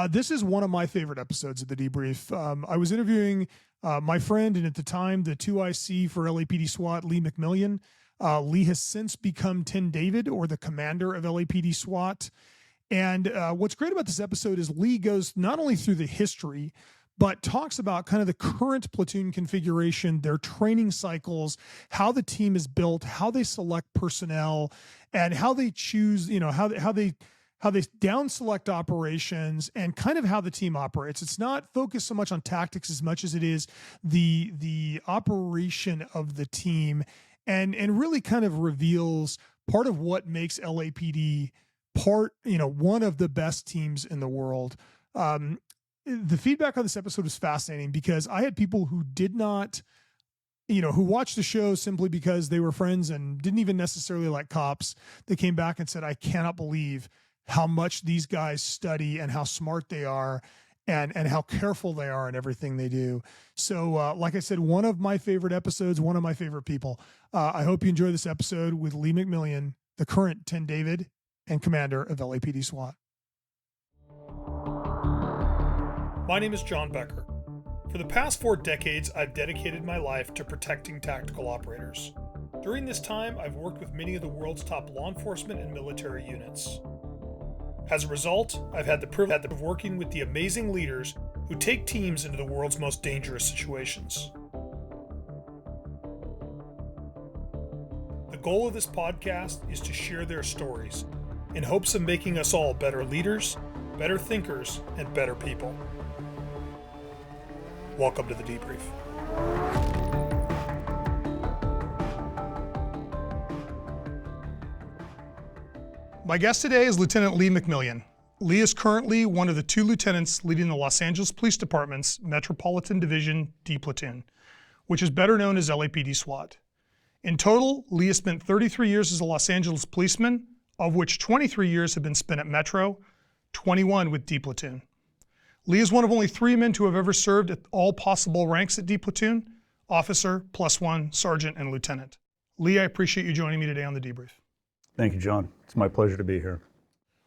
This is one of my favorite episodes of the debrief. I was interviewing my friend, and at the time, the 2IC for LAPD SWAT, Lee McMillion. Lee has since become Tin David, or the commander of LAPD SWAT. And what's great about this episode is Lee goes not only through the history, but talks about kind of the current platoon configuration, their training cycles, how the team is built, how they select personnel, and how they choose, how they down select operations, and kind of how the team operates. It's not focused so much on tactics as much as it is the operation of the team, and really kind of reveals part of what makes LAPD one of the best teams in the world. The feedback on this episode was fascinating because I had people who did not, who watched the show simply because they were friends and didn't even necessarily like cops. They came back and said, I cannot believe how much these guys study and how smart they are and how careful they are in everything they do. So like I said, one of my favorite episodes, one of my favorite people. I hope you enjoy this episode with Lee McMillion, the current Tin David and commander of LAPD SWAT. My name is John Becker. For the past 4 decades, I've dedicated my life to protecting tactical operators. During this time, I've worked with many of the world's top law enforcement and military units. As a result, I've had the privilege of working with the amazing leaders who take teams into the world's most dangerous situations. The goal of this podcast is to share their stories in hopes of making us all better leaders, better thinkers, and better people. Welcome to the debrief. My guest today is Lieutenant Lee McMillion. Lee is currently one of the 2 lieutenants leading the Los Angeles Police Department's Metropolitan Division D Platoon, which is better known as LAPD SWAT. In total, Lee has spent 33 years as a Los Angeles policeman, of which 23 years have been spent at Metro, 21 with D Platoon. Lee is one of only 3 men to have ever served at all possible ranks at D Platoon: officer, +1, sergeant, and lieutenant. Lee, I appreciate you joining me today on the debrief. Thank you, John. It's my pleasure to be here.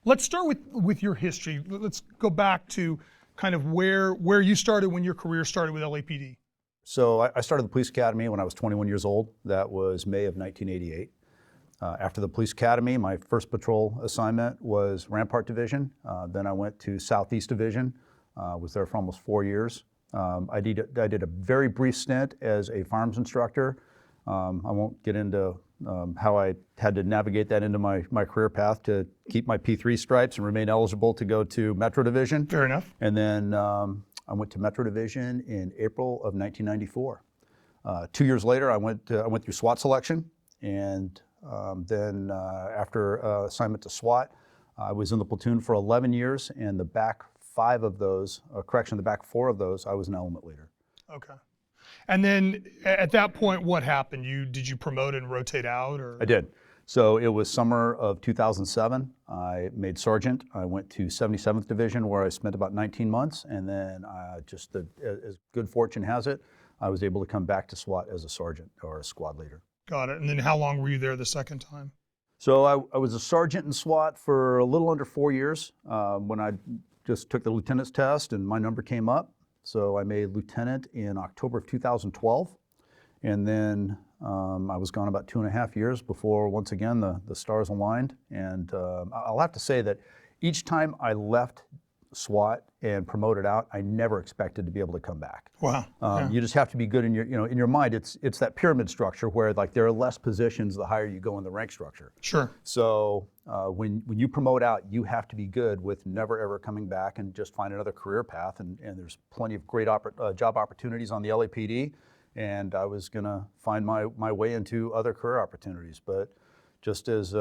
Let's start with your history. Let's go back to kind of where you started when your career started with LAPD. So I started the police academy when I was 21 years old. That was May of 1988. After the police academy, my first patrol assignment was Rampart Division. Then I went to Southeast Division. Was there for almost 4 years. I did a very brief stint as a firearms instructor. I won't get into how I had to navigate that into my career path to keep my P3 stripes and remain eligible to go to Metro Division. Fair enough. And then I went to Metro Division in April of 1994. 2 years later, I went through SWAT selection, and then after assignment to SWAT, I was in the platoon for 11 years, and the back 4 of those, I was an element leader. Okay. And then at that point, what happened? Did you promote and rotate out, or? I did. So it was summer of 2007. I made sergeant. I went to 77th Division, where I spent about 19 months, and then as good fortune has it, I was able to come back to SWAT as a sergeant or a squad leader. Got it. And then how long were you there the second time? So I was a sergeant in SWAT for a little under 4 years when I just took the lieutenant's test and my number came up. So I made lieutenant in October of 2012. And then I was gone about 2.5 years before, once again, the stars aligned. And I'll have to say that each time I left SWAT and promoted out, I never expected to be able to come back. Wow. Yeah. You just have to be good in your mind. It's that pyramid structure where like there are less positions the higher you go in the rank structure. Sure. So when you promote out, you have to be good with never ever coming back and just find another career path. And there's plenty of great job opportunities on the LAPD, and I was gonna find my way into other career opportunities. But just as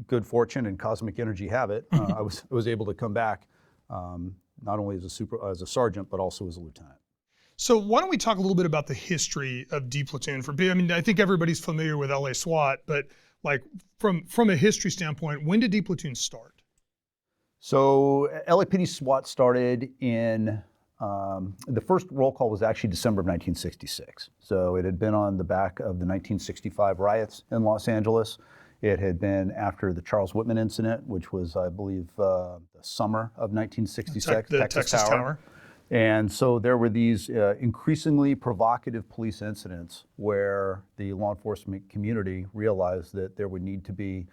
good fortune and cosmic energy have it, I was able to come back. Not only as a sergeant, but also as a lieutenant. So why don't we talk a little bit about the history of D Platoon? I think everybody's familiar with LA SWAT, but like from a history standpoint, when did D Platoon start? So LAPD SWAT started in, the first roll call was actually December of 1966. So it had been on the back of the 1965 riots in Los Angeles. It had been after the Charles Whitman incident, which was, I believe, the summer of 1966, The Texas Tower. And so there were these increasingly provocative police incidents where the law enforcement community realized that there would need to be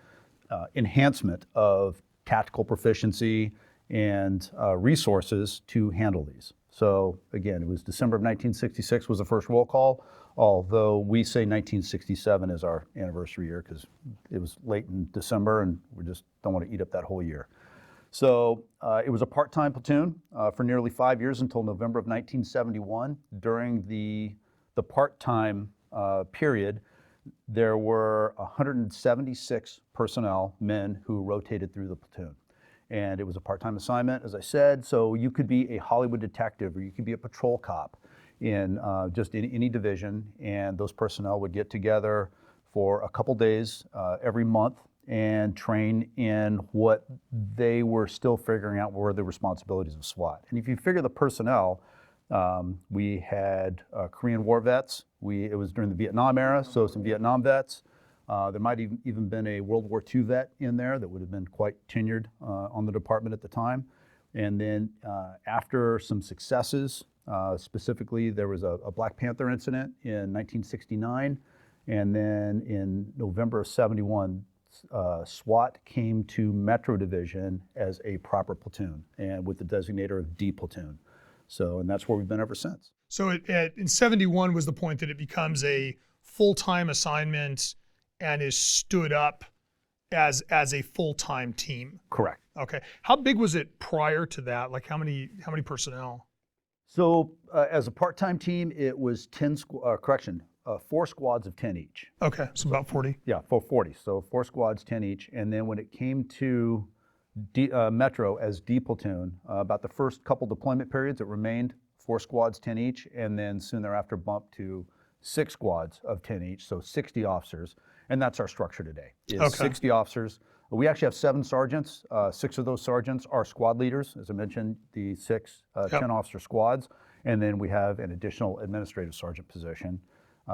enhancement of tactical proficiency and resources to handle these. So again, it was December of 1966 was the first roll call, although we say 1967 is our anniversary year because it was late in December and we just don't want to eat up that whole year. So it was a part-time platoon for nearly 5 years until November of 1971. During the part-time period, there were 176 personnel, men, who rotated through the platoon. And it was a part-time assignment, as I said, so you could be a Hollywood detective or you could be a patrol cop in just in any division, and those personnel would get together for a couple days every month and train in what they were still figuring out were the responsibilities of SWAT. And if you figure the personnel, we had Korean War vets. It was during the Vietnam era, so some Vietnam vets. There might even been a World War II vet in there that would have been quite tenured on the department at the time. And then after some successes, specifically there was a Black Panther incident in 1969, and then in November of 71, SWAT came to Metro Division as a proper platoon and with the designator of D Platoon. So, and that's where we've been ever since. So in 71 was the point that it becomes a full-time assignment and is stood up as a full-time team. Correct. Okay. How big was it prior to that? Like how many personnel? So as a part-time team, it was 4 squads of 10 each. Okay, so about 40. Yeah, 40. So 4 squads, 10 each. And then when it came to Metro as D Platoon, about the first couple deployment periods, it remained 4 squads, 10 each, and then soon thereafter bumped to 6 squads of 10 each, so 60 officers. And that's our structure today, is 60 officers. We actually have 7 sergeants. 6 of those sergeants are squad leaders, as I mentioned, the 6 10-officer squads. And then we have an additional administrative sergeant position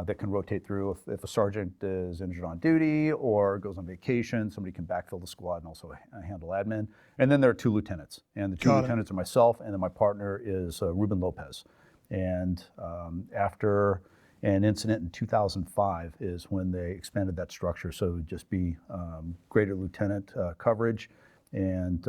that can rotate through if a sergeant is injured on duty or goes on vacation. Somebody can backfill the squad and also handle admin. And then there are 2 lieutenants. And the 2 lieutenants are myself, and then my partner is Ruben Lopez. And after an incident in 2005 is when they expanded that structure. So it would just be greater lieutenant coverage. And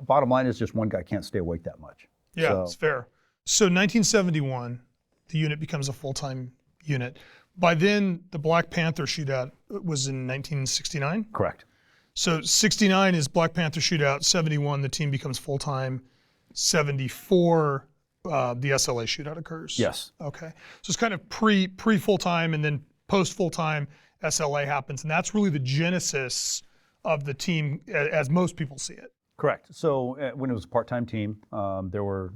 bottom line is just one guy can't stay awake that much. Yeah, so, it's fair. So 1971, the unit becomes a full-time unit. By then, the Black Panther shootout was in 1969? Correct. So 69 is Black Panther shootout, 71, the team becomes full-time, 74, the SLA shootout occurs. Yes. Okay. So it's kind of pre full-time and then post full-time SLA happens, and that's really the genesis of the team as most people see it. Correct. So when it was a part-time team, there were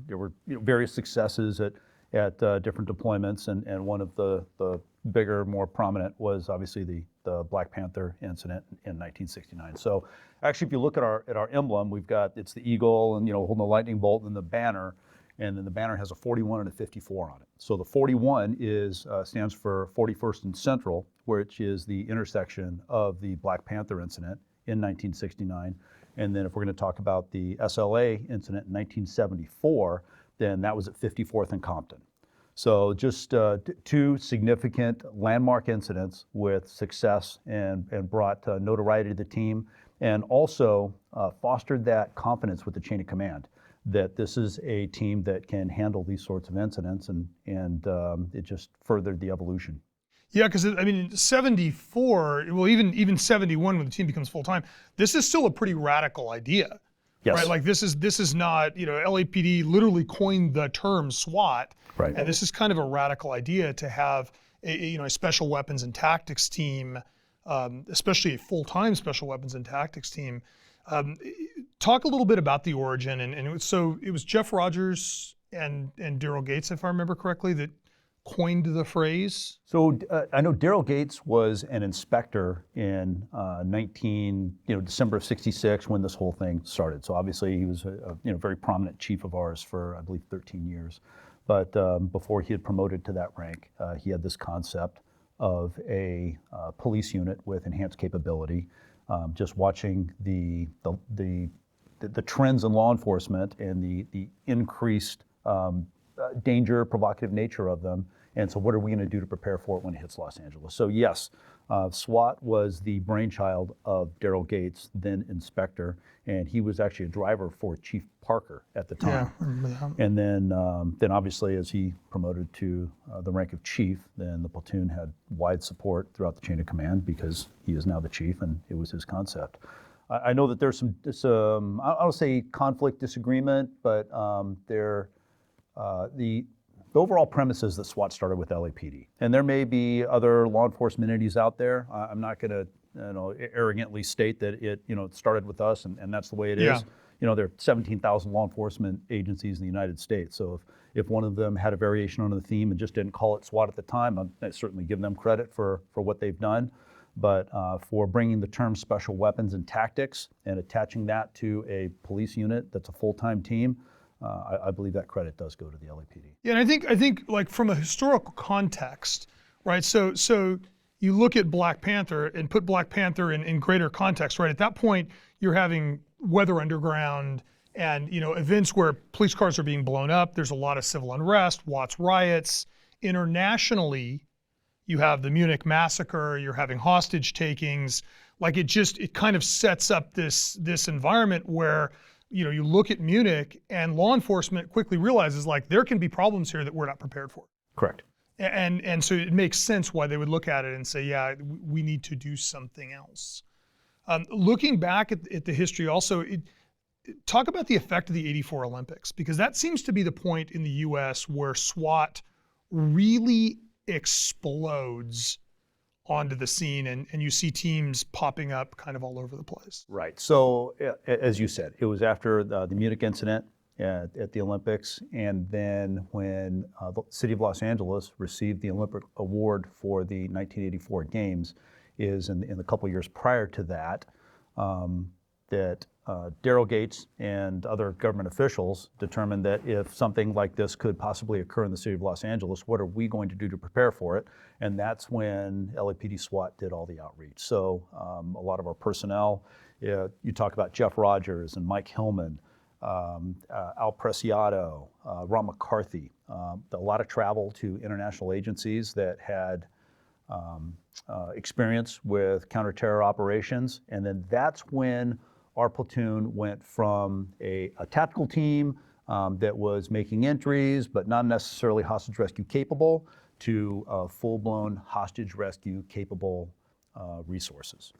various successes at different deployments, and one of the bigger, more prominent was obviously the Black Panther incident in 1969. So actually, if you look at our emblem, it's the eagle and holding the lightning bolt and the banner. And then the banner has a 41 and a 54 on it. So the 41 stands for 41st and Central, which is the intersection of the Black Panther incident in 1969. And then if we're going to talk about the SLA incident in 1974, then that was at 54th and Compton. So just 2 significant landmark incidents with success and brought notoriety to the team, and also fostered that confidence with the chain of command that this is a team that can handle these sorts of incidents, and it just furthered the evolution. Yeah, because I mean, 74, well, even 71 when the team becomes full-time, this is still a pretty radical idea. Yes. Right, like this is not, LAPD literally coined the term SWAT, right? And this is kind of a radical idea to have a special weapons and tactics team, especially a full-time special weapons and tactics team. Talk a little bit about the origin, and it was Jeff Rogers and Daryl Gates, if I remember correctly, that coined the phrase. So I know Daryl Gates was an inspector in December of '66 when this whole thing started. So obviously he was a very prominent chief of ours for, I believe, 13 years. But before he had promoted to that rank, he had this concept of a police unit with enhanced capability. Just watching the trends in law enforcement and the increased danger, provocative nature of them. And so what are we going to do to prepare for it when it hits Los Angeles? So yes, SWAT was the brainchild of Daryl Gates, then inspector, and he was actually a driver for Chief Parker at the time. Yeah. And then obviously as he promoted to the rank of chief, then the platoon had wide support throughout the chain of command because he is now the chief and it was his concept. I know that there's some I don't say conflict, disagreement, but the overall premise is that SWAT started with LAPD. And there may be other law enforcement entities out there. I'm not going to arrogantly state that it started with us and that's the way it is. There are 17,000 law enforcement agencies in the United States. So if one of them had a variation on the theme and just didn't call it SWAT at the time, I certainly give them credit for what they've done. But for bringing the term special weapons and tactics and attaching that to a police unit that's a full-time team, I believe that credit does go to the LAPD. Yeah, and I think like from a historical context, right? So you look at Black Panther and put Black Panther in greater context, right? At that point, you're having Weather Underground and events where police cars are being blown up. There's a lot of civil unrest, Watts riots. Internationally, you have the Munich massacre. You're having hostage takings. Like it kind of sets up this environment where you look at Munich and law enforcement quickly realizes like there can be problems here that we're not prepared for. Correct. And so it makes sense why they would look at it and say, yeah, we need to do something else. Looking back at the history also, talk about the effect of the '84 Olympics, because that seems to be the point in the US where SWAT really explodes onto the scene and you see teams popping up kind of all over the place. Right. So as you said, it was after the Munich incident at the Olympics, and then when the city of Los Angeles received the Olympic award for the 1984 Games, is in the couple years prior to that, that Daryl Gates and other government officials determined that if something like this could possibly occur in the city of Los Angeles, what are we going to do to prepare for it? And that's when LAPD SWAT did all the outreach. So a lot of our personnel, you talk about Jeff Rogers and Mike Hillman, Al Preciado, Ron McCarthy, a lot of travel to international agencies that had experience with counterterror operations. And then that's when our platoon went from a tactical team that was making entries, but not necessarily hostage rescue capable, to full-blown hostage rescue capable resources.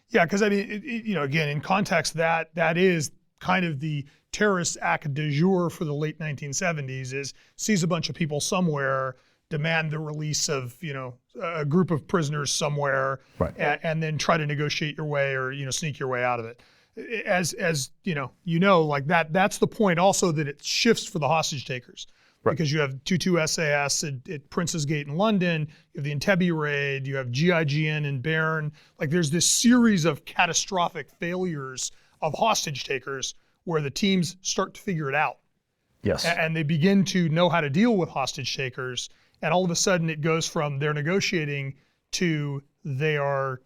Yeah, because I mean, again, in context, that is kind of the terrorist act du jour for the late 1970s, is seize a bunch of people somewhere, demand the release of a group of prisoners somewhere, right, and then try to negotiate your way or sneak your way out of it. As like that's the point also that it shifts for the hostage takers. Right. Because you have 22 SAS at Prince's Gate in London, you have the Entebbe raid, you have GIGN in Bern. Like there's this series of catastrophic failures of hostage takers where the teams start to figure it out. Yes. And they begin to know how to deal with hostage takers. And all of a sudden it goes from they're negotiating to they are,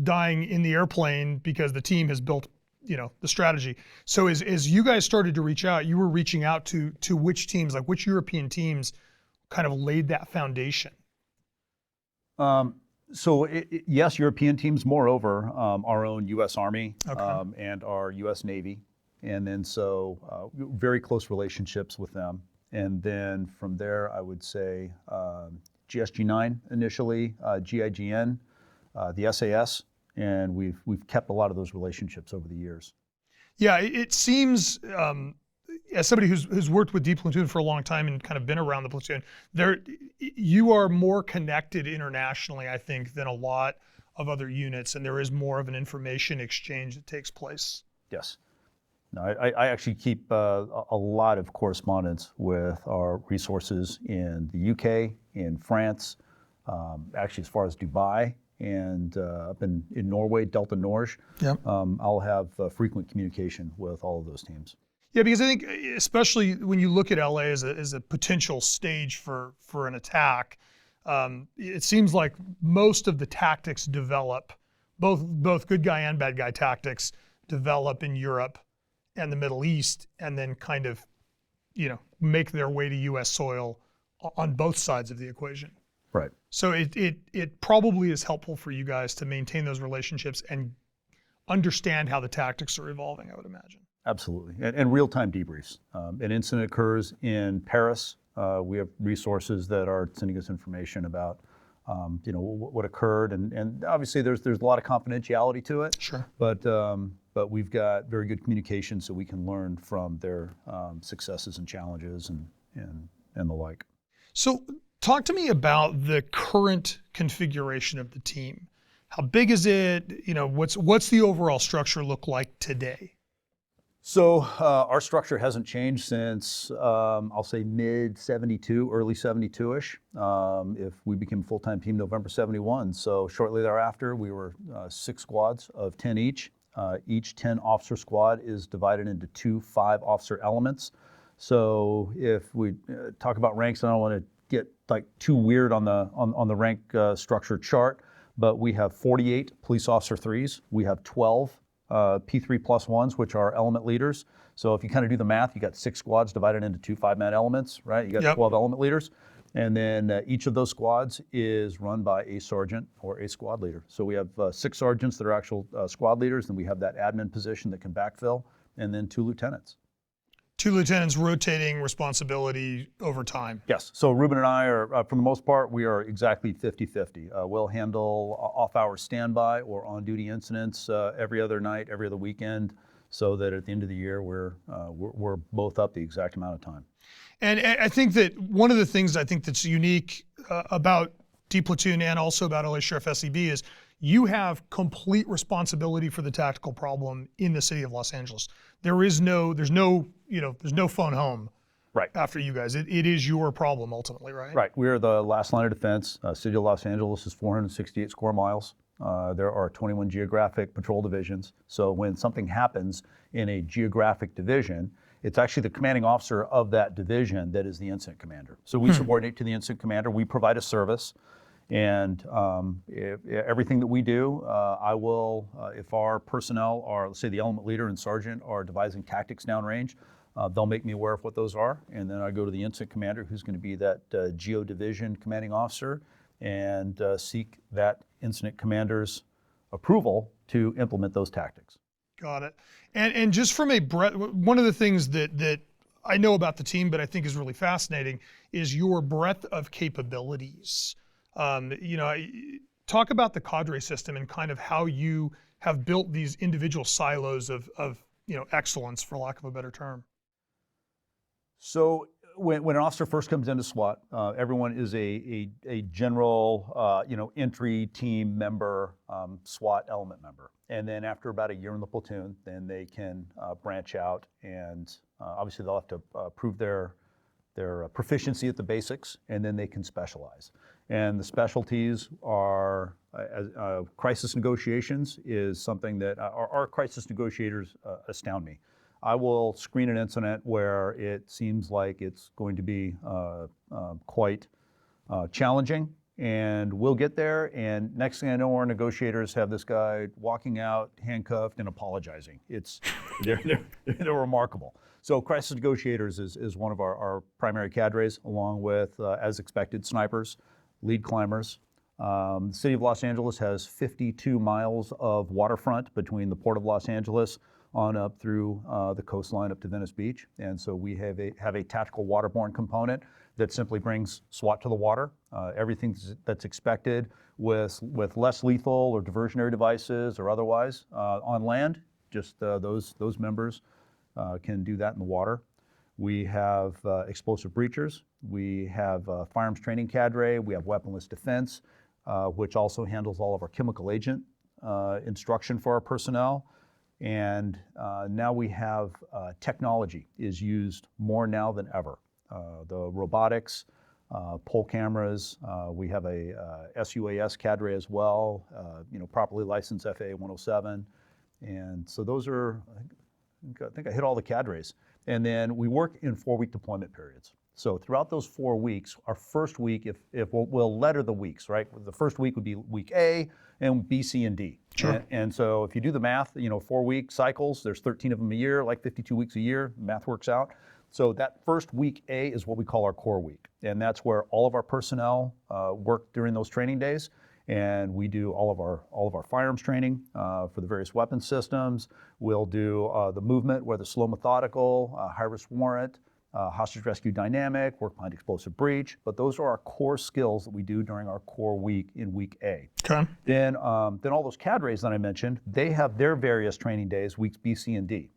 dying in the airplane because the team has built the strategy. So as you guys started to reach out, you were reaching out to which teams, like which European teams kind of laid that foundation? Yes, European teams, moreover, our own U.S. Army, okay, and our U.S. Navy. And then very close relationships with them. And then from there, I would say GSG-9 initially, GIGN, the SAS, and we've kept a lot of those relationships over the years. Yeah, it seems, as somebody who's worked with D Platoon for a long time and kind of been around the platoon, you are more connected internationally, I think, than a lot of other units, and there is more of an information exchange that takes place. Yes. No, I actually keep a lot of correspondence with our resources in the UK, in France, actually as far as Dubai, and up in Norway, Delta Norge. Yep. I'll have frequent communication with all of those teams. Yeah, because I think especially when you look at LA as a potential stage for an attack, It seems like most of the tactics develop, both good guy and bad guy tactics develop in Europe and the Middle East, and then kind of, make their way to U.S. soil on both sides of the equation. Right. So it probably is helpful for you guys to maintain those relationships and understand how the tactics are evolving, I would imagine. Absolutely, and real-time debriefs. An incident occurs in Paris. We have resources that are sending us information about, what occurred, and obviously there's a lot of confidentiality to it. Sure. But we've got very good communication, so we can learn from their successes and challenges and the like. So talk to me about the current configuration of the team. How big is it? What's the overall structure look like today? So our structure hasn't changed since, I'll say mid-72, early 72-ish. If we became a full-time team November 71. So shortly thereafter, we were 6 squads of 10 each. Each 10-officer squad is divided into 2 5-officer elements. So if we talk about ranks, I don't want to get like too weird on the rank structure chart, but we have 48 police officer 3s. We have 12 P3 plus 1s, which are element leaders. So if you kind of do the math, you got 6 squads divided into 2 5-man elements, right? You got Yep. 12 element leaders. And then each of those squads is run by a sergeant or a squad leader. So we have 6 sergeants that are actual squad leaders, and we have that admin position that can backfill, and then 2 lieutenants. 2 lieutenants rotating responsibility over time. Yes. So Ruben and I are, for the most part, we are exactly 50-50. We'll handle off-hour standby or on-duty incidents every other night, every other weekend, so that at the end of the year we're both up the exact amount of time. And I think that one of the things I think that's unique about D Platoon and also about LA Sheriff SEB is you have complete responsibility for the tactical problem in the city of Los Angeles. There's no phone home. Right. After you guys. It is your problem ultimately, right? Right. We are the last line of defense. City of Los Angeles is 468 square miles. There are 21 geographic patrol divisions. So when something happens in a geographic division, it's actually the commanding officer of that division that is the incident commander. So we subordinate to the incident commander. We provide a service. And everything that we do, I will, if our personnel are, let's say the element leader and sergeant are devising tactics downrange, they'll make me aware of what those are. And then I go to the incident commander, who's going to be that geo division commanding officer, and seek that incident commander's approval to implement those tactics. Got it. And just from a breadth, one of the things that I know about the team, but I think is really fascinating, is your breadth of capabilities. Talk about the cadre system and kind of how you have built these individual silos of excellence, for lack of a better term. So when an officer first comes into SWAT, everyone is a general, entry team member, SWAT element member. And then after about a year in the platoon, then they can branch out, and obviously they'll have to prove their proficiency at the basics, and then they can specialize. And the specialties are crisis negotiations is something that our crisis negotiators astound me. I will screen an incident where it seems like it's going to be quite challenging, and we'll get there, and next thing I know, our negotiators have this guy walking out handcuffed and apologizing. They're remarkable. So crisis negotiators is one of our primary cadres, along with, as expected, snipers, lead climbers. The city of Los Angeles has 52 miles of waterfront between the Port of Los Angeles on up through the coastline up to Venice Beach. And so we have a tactical waterborne component that simply brings SWAT to the water. Everything that's expected with less lethal or diversionary devices or otherwise on land, just those members can do that in the water. We have explosive breachers. We have firearms training cadre. We have weaponless defense, which also handles all of our chemical agent instruction for our personnel. And now we have technology is used more now than ever. The robotics, pole cameras. We have a SUAS cadre as well, properly licensed FAA 107. And so those are, I think I hit all the cadres. And then we work in 4-week deployment periods. So throughout those 4 weeks, our first week, if we'll letter the weeks, right? The first week would be week A and B, C, and D. Sure. And so if you do the math, 4-week cycles, there's 13 of them a year, like 52 weeks a year, math works out. So that first week A is what we call our core week. And that's where all of our personnel work during those training days. And we do all of our firearms training for the various weapon systems. We'll do the movement, whether slow methodical, high risk warrant, hostage rescue dynamic, work behind explosive breach. But those are our core skills that we do during our core week in week A. Okay. Then all those cadres that I mentioned, they have their various training days, weeks B, C, and D.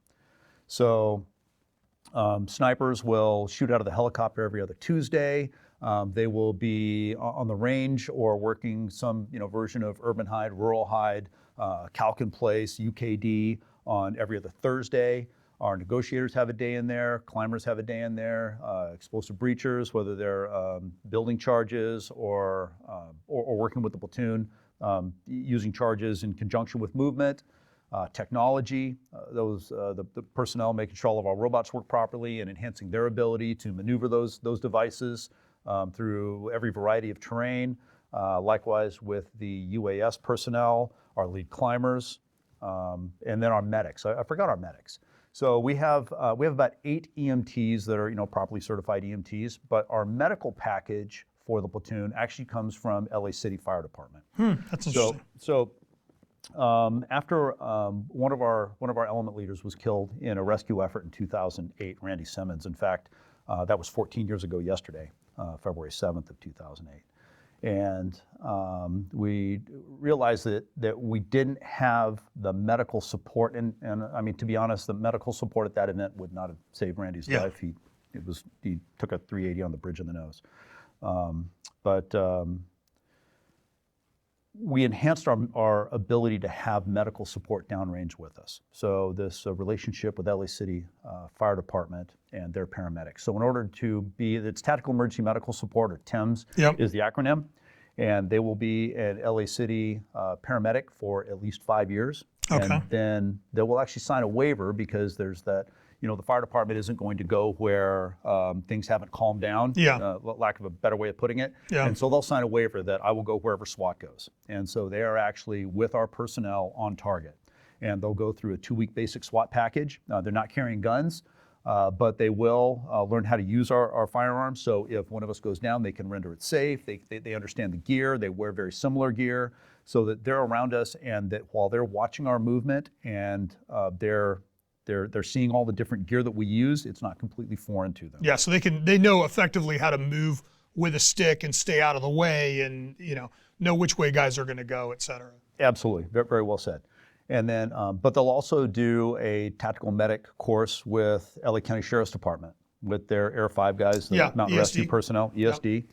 So snipers will shoot out of the helicopter every other Tuesday. They will be on the range or working some version of urban hide, rural hide, calc in place, UKD on every other Thursday. Our negotiators have a day in there, climbers have a day in there, explosive breachers, whether they're building charges or working with the platoon, using charges in conjunction with movement. Technology, the personnel making sure all of our robots work properly and enhancing their ability to maneuver those devices through every variety of terrain. Likewise with the UAS personnel, our lead climbers, and then our medics. I forgot our medics. So we have about 8 EMTs that are properly certified EMTs, but our medical package for the platoon actually comes from LA City Fire Department. That's interesting. So after one of our element leaders was killed in a rescue effort in 2008, Randy Simmons. In fact, that was 14 years ago yesterday, February 7th of 2008. And we realized that we didn't have the medical support, and I mean, to be honest, the medical support at that event would not have saved Randy's life. He took a 380 on the bridge of the nose. But we enhanced our ability to have medical support downrange with us. So this relationship with LA City Fire Department and their paramedics. So in order to be, it's Tactical Emergency Medical Support, or TEMS is the acronym, and they will be an LA City paramedic for at least 5 years. Okay. And then they will actually sign a waiver, because there's that, the fire department isn't going to go where things haven't calmed down, lack of a better way of putting it. And so they'll sign a waiver that I will go wherever SWAT goes. And so they are actually with our personnel on target. And they'll go through a 2-week basic SWAT package. They're not carrying guns, but they will learn how to use our firearms. So if one of us goes down, they can render it safe. They understand the gear. They wear very similar gear, so that they're around us, and that while they're watching our movement and they're seeing all the different gear that we use, it's not completely foreign to them. Yeah, so they know effectively how to move with a stick and stay out of the way, and know which way guys are going to go, et cetera. Absolutely, very, very well said. And then, but they'll also do a tactical medic course with LA County Sheriff's Department with their Air 5 guys, the Mountain ESD. Rescue personnel, ESD.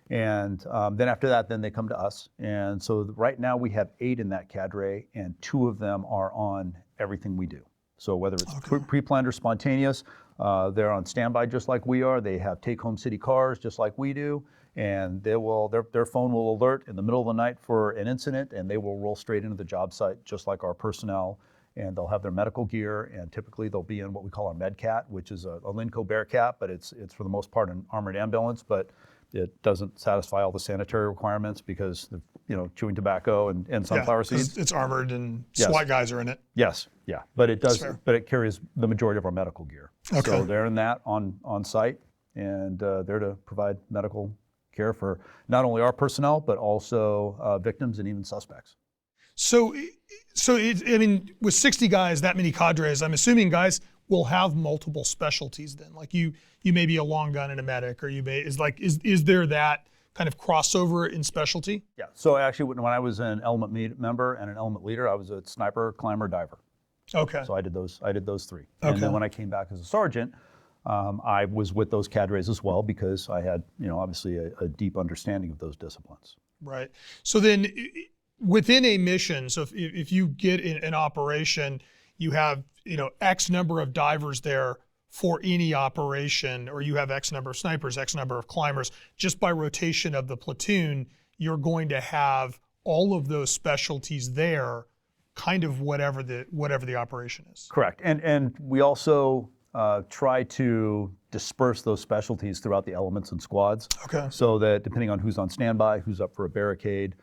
And then after that, then they come to us. And so right now we have 8 in that cadre, and 2 of them are on everything we do. So whether it's pre-planned or spontaneous, they're on standby just like we are. They have take-home city cars just like we do, and their phone will alert in the middle of the night for an incident, and they will roll straight into the job site just like our personnel. And they'll have their medical gear, and typically they'll be in what we call our MedCat, which is a Linco Bearcat, but it's for the most part an armored ambulance, but it doesn't satisfy all the sanitary requirements because of, chewing tobacco and sunflower seeds. It's armored, and SWAT guys are in it. Yes, yeah, but it does. But it carries the majority of our medical gear. Okay. So they're in that on site, and they're to provide medical care for not only our personnel but also victims and even suspects. So with 60 guys, that many cadres, I'm assuming guys will have multiple specialties then. Like you may be a long gun and a medic, or is there that kind of crossover in specialty? Yeah. So actually, when I was an element member and an element leader, I was a sniper, climber, diver. Okay. So I did those 3. Okay. And then when I came back as a sergeant, I was with those cadres as well, because I had, obviously a deep understanding of those disciplines. Right. So then within a mission, so if you get in an operation, you have, X number of divers there for any operation, or you have X number of snipers, X number of climbers, just by rotation of the platoon, you're going to have all of those specialties there, kind of whatever the operation is. Correct. And we also try to disperse those specialties throughout the elements and squads. Okay. So that depending on who's on standby, who's up for a barricade,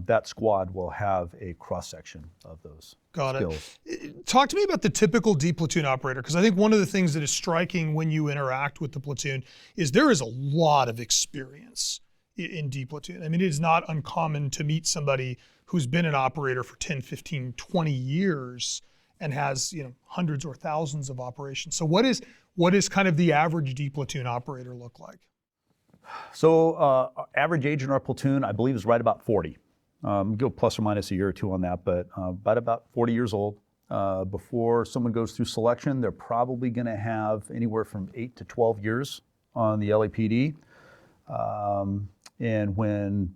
that squad will have a cross-section of those skills. Talk to me about the typical D Platoon operator, because I think one of the things that is striking when you interact with the platoon is there is a lot of experience in D Platoon. I mean, it is not uncommon to meet somebody who's been an operator for 10, 15, 20 years and has, you know, hundreds or thousands of operations. So what is kind of the average D Platoon operator look like? So average age in our platoon, I believe, is right about 40. Go plus or minus a year or two on that, but about 40 years old. Before someone goes through selection, they're probably going to have anywhere from 8 to 12 years on the LAPD. And when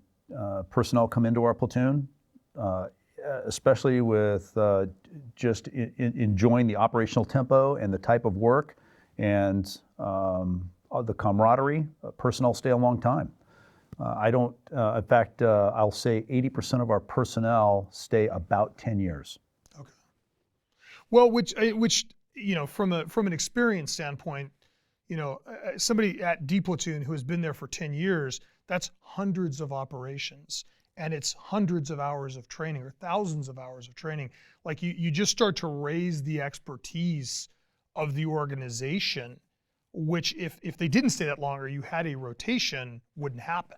personnel come into our platoon, especially with just enjoying the operational tempo and the type of work and the camaraderie, personnel stay a long time. In fact, I'll say 80% of our personnel stay about 10 years. Okay. Well, which you know, from an experience standpoint, you know, somebody at D Platoon who has been there for 10 years, that's hundreds of operations, and it's hundreds of hours of training or thousands of hours of training. Like you just start to raise the expertise of the organization, which if they didn't stay that long or you had a rotation, wouldn't happen.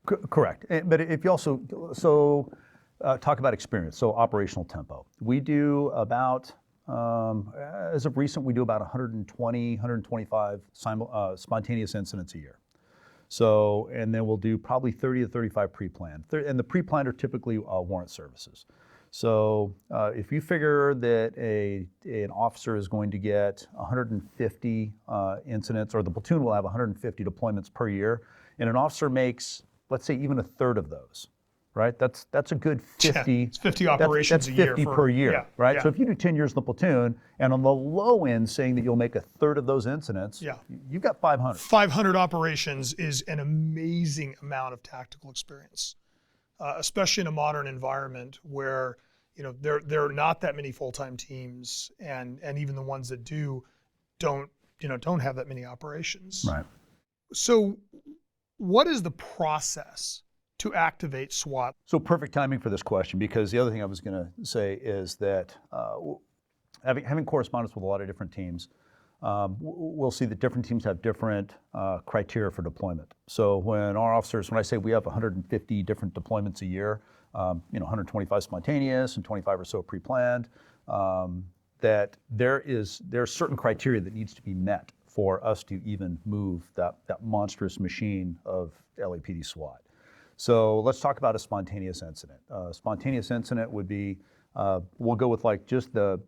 Correct. But if you also, talk about experience, so operational tempo. We do about, as of recent, we do about 120, 125 spontaneous incidents a year. So, and then we'll do probably 30 to 35 pre-planned. And the pre-planned are typically warrant services. So if you figure that an officer is going to get 150 incidents, or the platoon will have 150 deployments per year, and an officer makes, let's say, even a third of those, right? That's a good 50. Yeah, it's 50 operations that's a year. 50 per year, yeah, right? Yeah. So if you do 10 years in the platoon, and on the low end saying that you'll make a third of those incidents, yeah, you've got 500. 500 operations is an amazing amount of tactical experience, especially in a modern environment where, you know, there are not that many full-time teams, and even the ones that don't have that many operations. Right. So what is the process to activate SWAT? So perfect timing for this question, because the other thing I was going to say is that having correspondence with a lot of different teams, we'll see that different teams have different criteria for deployment. So when I say we have 150 different deployments a year, 125 spontaneous and 25 or so pre-planned, that there's certain criteria that needs to be met for us to even move that monstrous machine of LAPD SWAT. So let's talk about a spontaneous incident. Spontaneous incident would be, we'll go with like just the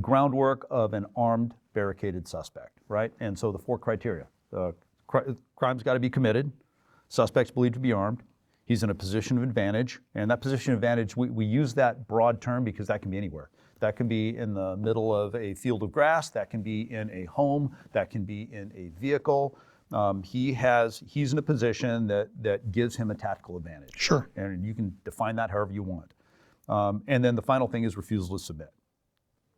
groundwork of an armed barricaded suspect, right? And so the 4 criteria. Crime's got to be committed, suspect's believed to be armed, he's in a position of advantage, and that position of advantage, we use that broad term because that can be anywhere. That can be in the middle of a field of grass, that can be in a home, that can be in a vehicle. He's in a position that gives him a tactical advantage. Sure. And you can define that however you want. And then the final thing is refusal to submit.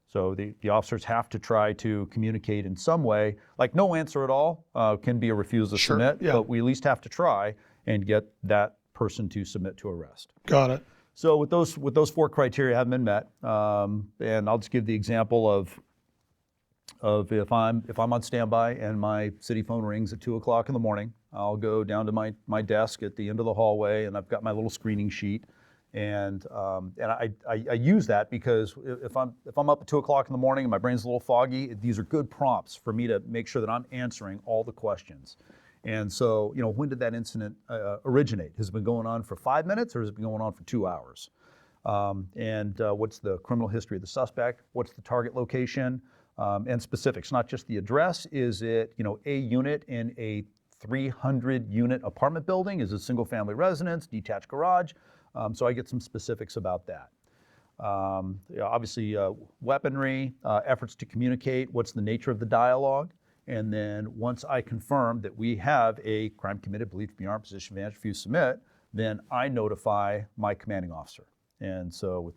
So the officers have to try to communicate in some way, like no answer at all can be a refusal to submit, yeah. but we at least have to try and get that person to submit to arrest. Got it. So with those 4 criteria haven't been met, and I'll just give the example of if I'm on standby and my city phone rings at 2 o'clock in the morning, I'll go down to my desk at the end of the hallway, and I've got my little screening sheet, and I use that because if I'm up at 2 o'clock in the morning and my brain's a little foggy, these are good prompts for me to make sure that I'm answering all the questions. And so, when did that incident originate? Has it been going on for 5 minutes, or has it been going on for 2 hours? What's the criminal history of the suspect? What's the target location? And specifics, not just the address. Is it, a unit in a 300-unit apartment building? Is it a single-family residence, detached garage? So I get some specifics about that. Obviously, weaponry, efforts to communicate. What's the nature of the dialogue? And then once I confirm that we have a crime committed, believed to be armed, position of advantage, refuse to submit, then I notify my commanding officer. And so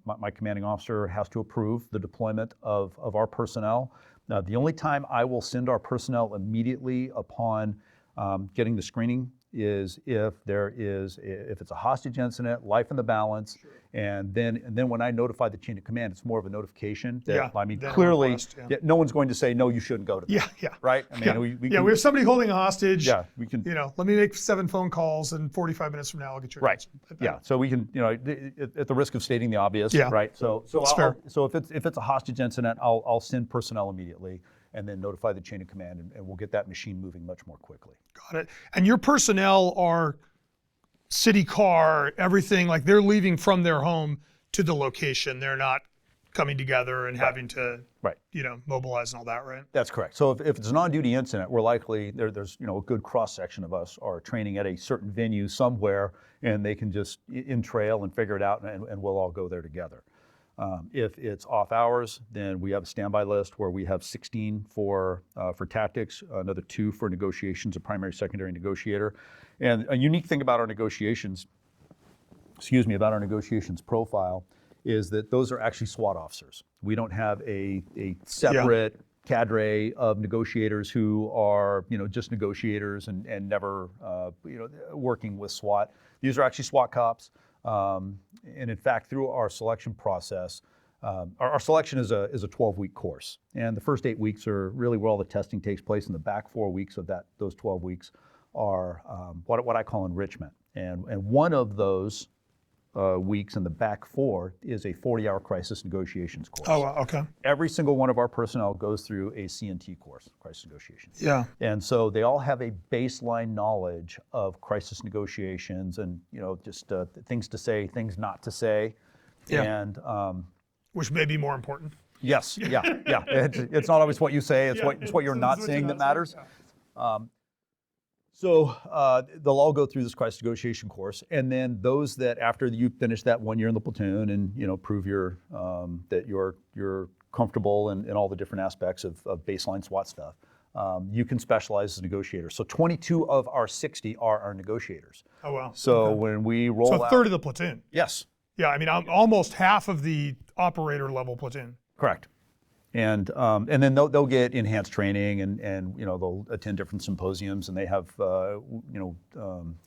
my commanding officer has to approve the deployment of our personnel. The only time I will send our personnel immediately upon getting the screening is if it's a hostage incident, life in the balance, Sure. and then when I notify the chain of command, it's more of a notification. That, I mean, then a clearly, request, yeah. no one's going to say no, you shouldn't go to that. Yeah. Right? I mean, we have somebody holding a hostage. Yeah, we can. Let me make 7 phone calls, and 45 minutes from now I'll get your Right. answer. Yeah. So we can, at the risk of stating the obvious. Yeah. Right. So fair. So if it's a hostage incident, I'll send personnel immediately, and then notify the chain of command, and we'll get that machine moving much more quickly. Got it. And your personnel are city car, everything, like they're leaving from their home to the location. They're not coming together and having to, mobilize and all that, right? That's correct. So if it's an on-duty incident, we're likely, there's a good cross-section of us are training at a certain venue somewhere, and they can just in-trail and figure it out, and we'll all go there together. If it's off hours, then we have a standby list where we have 16 for tactics, another 2 for negotiations, a primary, secondary negotiator. And a unique thing about our negotiations profile is that those are actually SWAT officers. We don't have a separate cadre of negotiators who are just negotiators and never working with SWAT. These are actually SWAT cops. And in fact, through our selection process, our selection is a 12-week course, and the first 8 weeks are really where all the testing takes place, and the back 4 weeks of those 12 weeks are what I call enrichment. And one of those weeks in the back 4 is a 40-hour crisis negotiations course. Oh, okay. Every single one of our personnel goes through a C&T course, crisis negotiations. Yeah. And so they all have a baseline knowledge of crisis negotiations and just things to say, things not to say. Yeah. And which may be more important. yes, yeah. It's not always what you say; it's what you're not saying that matters. So they'll all go through this crisis negotiation course, and then those that after you finish that 1 year in the platoon and prove that you're comfortable in all the different aspects of baseline SWAT stuff, you can specialize as a negotiator. So 22 of our 60 are our negotiators. Oh wow! So when we roll out, so a third of the platoon. Yes. Yeah, I mean almost half of the operator level platoon. Correct. And then they'll get enhanced training and they'll attend different symposiums, and they have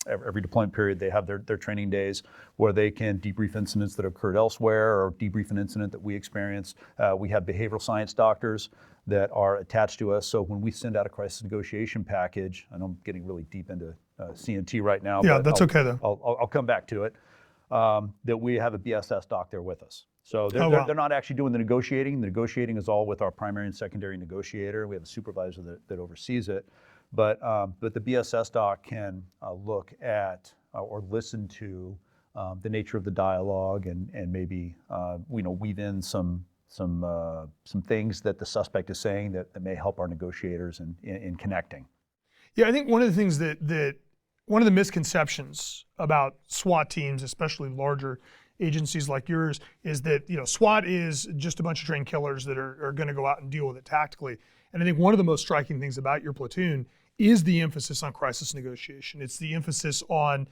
every deployment period they have their training days where they can debrief incidents that occurred elsewhere or debrief an incident that we experienced. We have behavioral science doctors that are attached to us. So when we send out a crisis negotiation package, I know I'm getting really deep into C&T right now. Yeah, but that's okay though. I'll come back to it. That we have a BSS doc there with us. So they're not actually doing the negotiating. The negotiating is all with our primary and secondary negotiator. We have a supervisor that oversees it. But the BSS doc can look at or listen to the nature of the dialogue and maybe weave in some things that the suspect is saying that may help our negotiators in connecting. Yeah, I think one of the things that one of the misconceptions about SWAT teams, especially larger agencies like yours, is that SWAT is just a bunch of trained killers that are going to go out and deal with it tactically. And I think one of the most striking things about your platoon is the emphasis on crisis negotiation. It's the emphasis on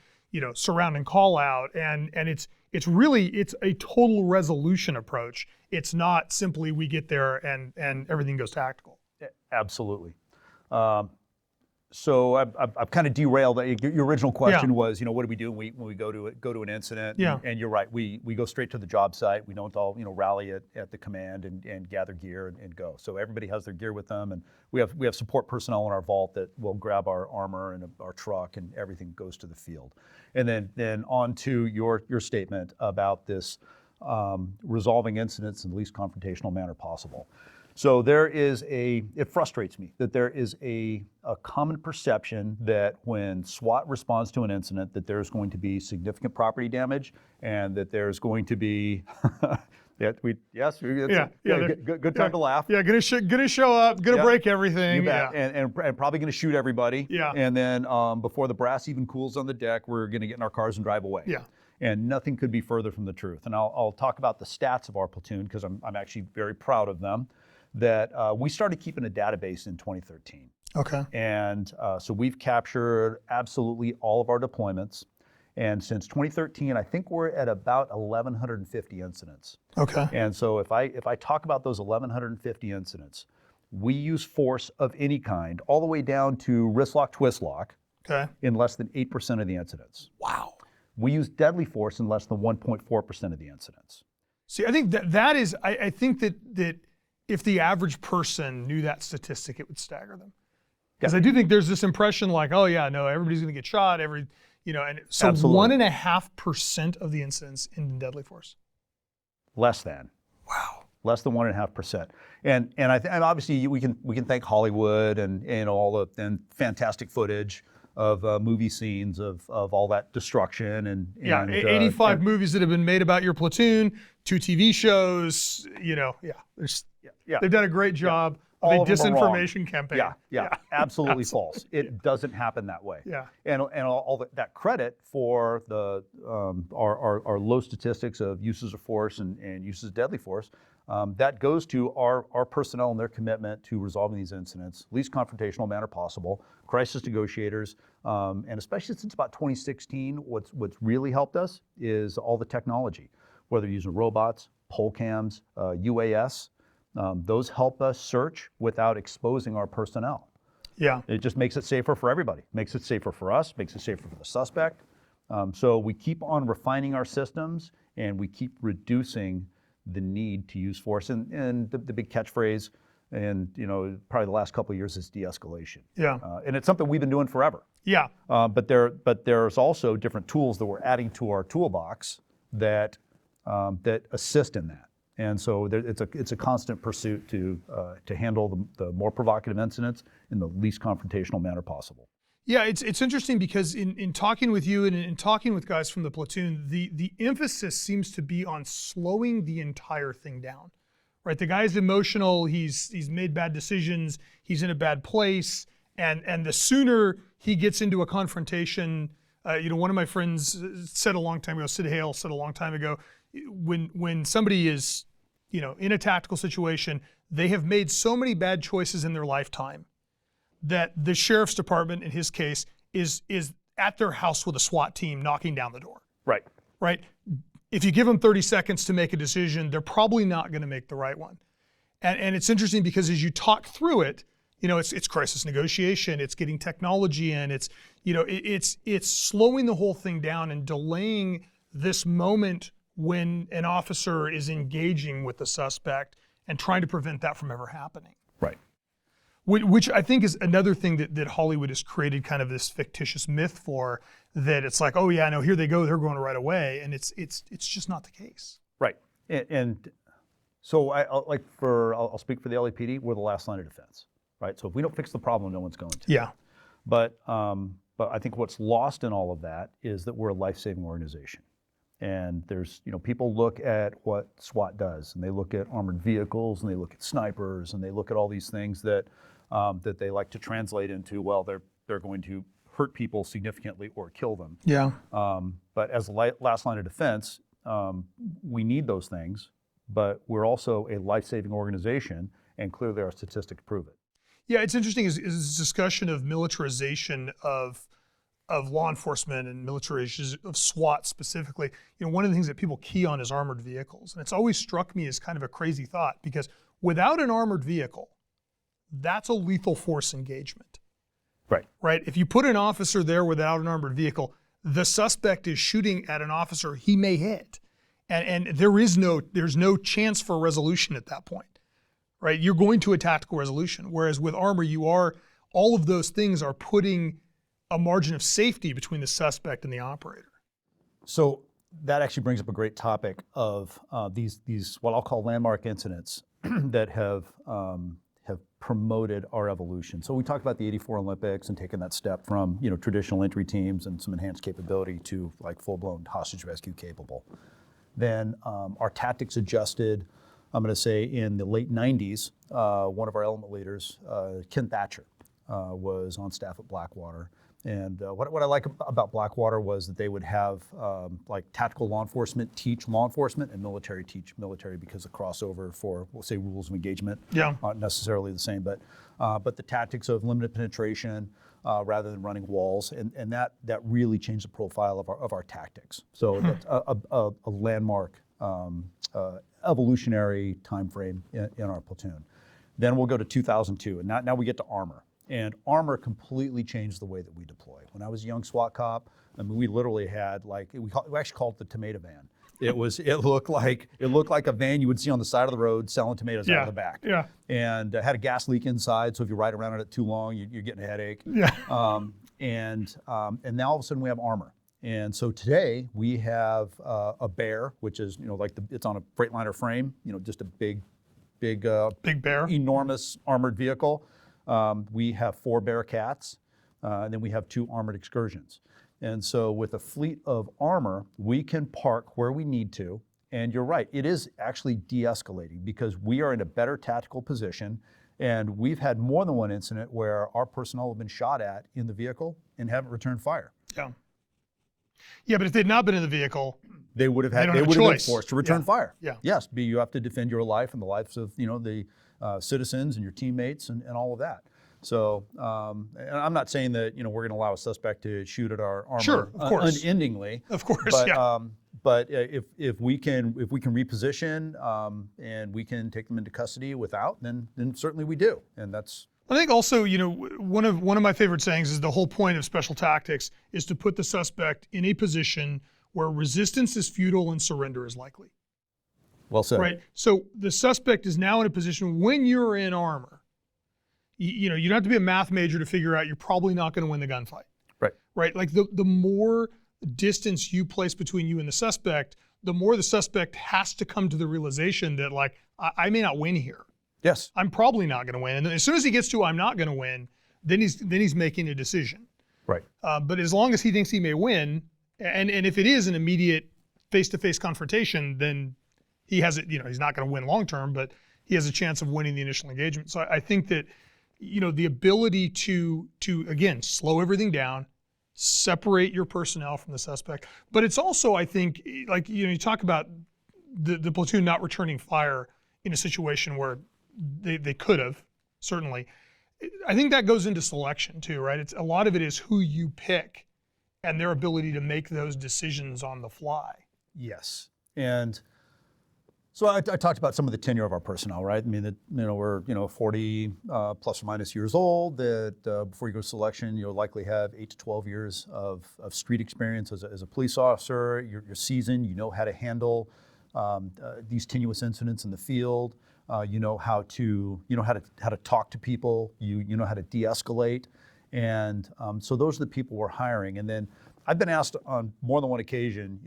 surround and call out, and it's a total resolution approach. It's not simply we get there and everything goes tactical. Absolutely. So I've kind of derailed. Your original question was, what do we do when we go to an incident? Yeah. And you're right. We go straight to the job site. We don't all rally at the command and gather gear and go. So everybody has their gear with them, and we have support personnel in our vault that will grab our armor and our truck, and everything goes to the field. And then on to your statement about this resolving incidents in the least confrontational manner possible. So it frustrates me that there is a common perception that when SWAT responds to an incident that there's going to be significant property damage and that there's going to be, good time to laugh. Yeah, gonna show up, gonna break everything. Yeah. And probably gonna shoot everybody. Yeah. And then before the brass even cools on the deck, we're gonna get in our cars and drive away. Yeah. And nothing could be further from the truth. And I'll talk about the stats of our platoon because I'm actually very proud of them. That we started keeping a database in 2013. Okay. And so we've captured absolutely all of our deployments. And since 2013, I think we're at about 1,150 incidents. Okay. And so if I talk about those 1,150 incidents, we use force of any kind, all the way down to wrist lock, twist lock, in less than 8% of the incidents. Wow. We use deadly force in less than 1.4% of the incidents. See, I think that is, I think that if the average person knew that statistic, it would stagger them. Because I do think there's this impression like, oh yeah, no, everybody's gonna get shot, and so Absolutely. 1.5% of the incidents in deadly force. Less than. Wow. Less than 1.5%. And obviously we can thank Hollywood and all the fantastic footage of movie scenes of all that destruction and 85 movies that have been made about your platoon, 2 TV shows, they've done a great job of a disinformation campaign. Yeah, absolutely false. It doesn't happen that way. Yeah. And all that credit for the our low statistics of uses of force and uses of deadly force, that goes to our personnel and their commitment to resolving these incidents, least confrontational manner possible, crisis negotiators, and especially since about 2016, what's really helped us is all the technology, whether you're using robots, pole cams, UAS. Those help us search without exposing our personnel. Yeah. It just makes it safer for everybody. Makes it safer for us, makes it safer for the suspect. So we keep on refining our systems and we keep reducing the need to use force. And the big catchphrase, and probably the last couple of years, is de-escalation. Yeah. And it's something we've been doing forever. Yeah. But there's also different tools that we're adding to our toolbox that assist in that. And so it's a constant pursuit to handle the more provocative incidents in the least confrontational manner possible. Yeah, it's interesting because in talking with you and in talking with guys from the platoon, the emphasis seems to be on slowing the entire thing down, right? The guy's emotional, he's made bad decisions, he's in a bad place, and the sooner he gets into a confrontation, one of my friends said a long time ago, Sid Hale said a long time ago, when somebody is in a tactical situation, they have made so many bad choices in their lifetime that the sheriff's department, in his case, is at their house with a SWAT team knocking down the door. Right. Right? If you give them 30 seconds to make a decision, they're probably not going to make the right one. And it's interesting because as you talk through it, it's crisis negotiation, it's getting technology in, it's slowing the whole thing down and delaying this moment when an officer is engaging with the suspect and trying to prevent that from ever happening. Right. Which I think is another thing that Hollywood has created kind of this fictitious myth for, that it's like, oh yeah, no, here they go, they're going right away, and it's just not the case. Right. And so I'll speak for the LAPD. We're the last line of defense, right? So if we don't fix the problem, no one's going to. Yeah. But I think what's lost in all of that is that we're a life-saving organization. And there's, people look at what SWAT does, and they look at armored vehicles, and they look at snipers, and they look at all these things that they like to translate into, well, they're going to hurt people significantly or kill them. Yeah. But as a last line of defense, we need those things, but we're also a life-saving organization, and clearly our statistics prove it. Yeah, it's interesting is this discussion of militarization of law enforcement and militarization of SWAT specifically. One of the things that people key on is armored vehicles. And it's always struck me as kind of a crazy thought, because without an armored vehicle, that's a lethal force engagement. Right. Right? If you put an officer there without an armored vehicle, the suspect is shooting at an officer he may hit. And there's no chance for resolution at that point. Right? You're going to a tactical resolution. Whereas with armor, all of those things are putting a margin of safety between the suspect and the operator. So that actually brings up a great topic of these what I'll call landmark incidents that have promoted our evolution. So we talked about the '84 Olympics and taking that step from traditional entry teams and some enhanced capability to like full-blown hostage rescue capable. Then our tactics adjusted. I'm going to say in the late '90s, one of our element leaders, Ken Thatcher, was on staff at Blackwater. And what I like about Blackwater was that they would have like tactical law enforcement teach law enforcement and military teach military, because the crossover for, we'll say, rules of engagement aren't necessarily the same. But the tactics of limited penetration rather than running walls, and that really changed the profile of our tactics. So that's a landmark evolutionary time frame in our platoon. Then we'll go to 2002, and now we get to armor. And armor completely changed the way that we deploy. When I was a young SWAT cop, I mean, we literally had we actually called it the tomato van. It looked like a van you would see on the side of the road selling tomatoes out of the back. Yeah. And had a gas leak inside, so if you ride around in it too long, you're getting a headache. Yeah. And now all of a sudden we have armor. And so today we have a Bear, which is it's on a Freightliner frame, just a big Bear, enormous armored vehicle. We have 4 Bearcats, and then we have 2 armored excursions. And so with a fleet of armor, we can park where we need to. And you're right, it is actually de-escalating because we are in a better tactical position. And we've had more than one incident where our personnel have been shot at in the vehicle and haven't returned fire. Yeah. Yeah, but if they'd not been in the vehicle, they would have been forced to return fire. Yeah. Yes, you have to defend your life and the lives of the citizens and your teammates and all of that. So, and I'm not saying that we're going to allow a suspect to shoot at our armor sure, of course. unendingly. Of course, but, yeah. But if we can reposition and we can take them into custody without, then certainly we do, and that's. I think also, one of my favorite sayings is the whole point of special tactics is to put the suspect in a position where resistance is futile and surrender is likely. Well said. Right. So the suspect is now in a position when you're in armor. You don't have to be a math major to figure out you're probably not going to win the gunfight. Right. Right. Like the more distance you place between you and the suspect, the more the suspect has to come to the realization that I may not win here. Yes. I'm probably not going to win. And as soon as he gets to I'm not going to win, then he's making a decision. Right. But as long as he thinks he may win, and if it is an immediate face-to-face confrontation, then he has it. He's not going to win long term, but he has a chance of winning the initial engagement. So I think that the ability to again slow everything down, separate your personnel from the suspect, but it's also I think you talk about the platoon not returning fire in a situation where they could have, certainly. I think that goes into selection too, right? A lot of it is who you pick and their ability to make those decisions on the fly. Yes. And so I talked about some of the tenure of our personnel, right? I mean, we're 40 plus or minus years old. That before you go to selection, you'll likely have 8 to 12 years of street experience as a police officer. You're seasoned. You know how to handle these tenuous incidents in the field. You know how to talk to people. You know how to de-escalate, and so those are the people we're hiring. And then I've been asked on more than one occasion,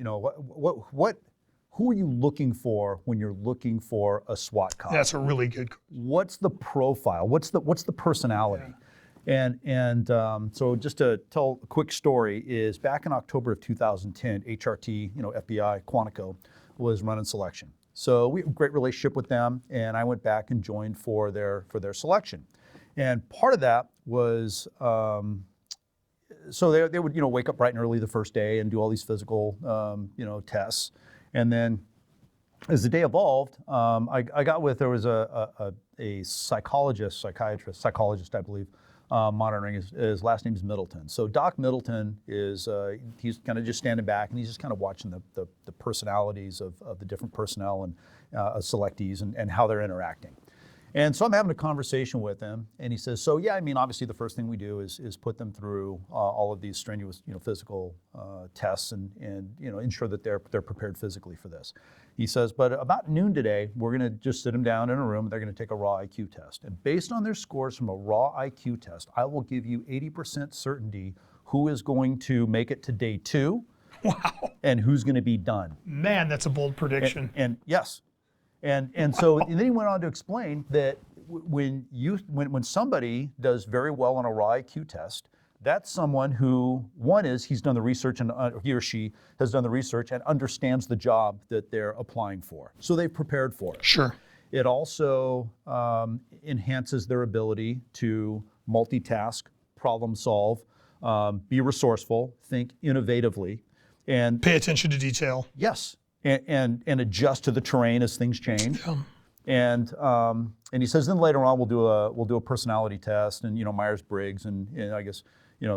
who are you looking for when you're looking for a SWAT cop? That's a really good question. What's the profile? What's the personality? Yeah. And so just to tell a quick story is back in October of 2010, HRT, FBI, Quantico, was running selection. So we have a great relationship with them, and I went back and joined for their selection. And part of that was, so they would wake up bright and early the first day and do all these physical tests. And then as the day evolved, I got with, there was a psychologist, I believe, monitoring. His last name is Middleton. So Doc Middleton is, he's kind of just standing back and he's just kind of watching the personalities of the different personnel and selectees and how they're interacting. And so I'm having a conversation with him, and he says, so yeah, I mean, obviously the first thing we do is put them through all of these strenuous, physical tests and ensure that they're prepared physically for this. He says, but about noon today, we're gonna just sit them down in a room, they're gonna take a raw IQ test. And based on their scores from a raw IQ test, I will give you 80% certainty who is going to make it to day 2. Wow. And who's gonna be done. Man, that's a bold prediction. And yes. And so and then he went on to explain that when somebody does very well on a raw IQ test, that's someone who, one is he's done the research and he or she has done the research and understands the job that they're applying for. So they've prepared for it. Sure. It also enhances their ability to multitask, problem solve, be resourceful, think innovatively, and pay attention to detail. Yes. And adjust to the terrain as things change. Yeah. And And he says, then later on we'll do a personality test and, Myers-Briggs, and I guess,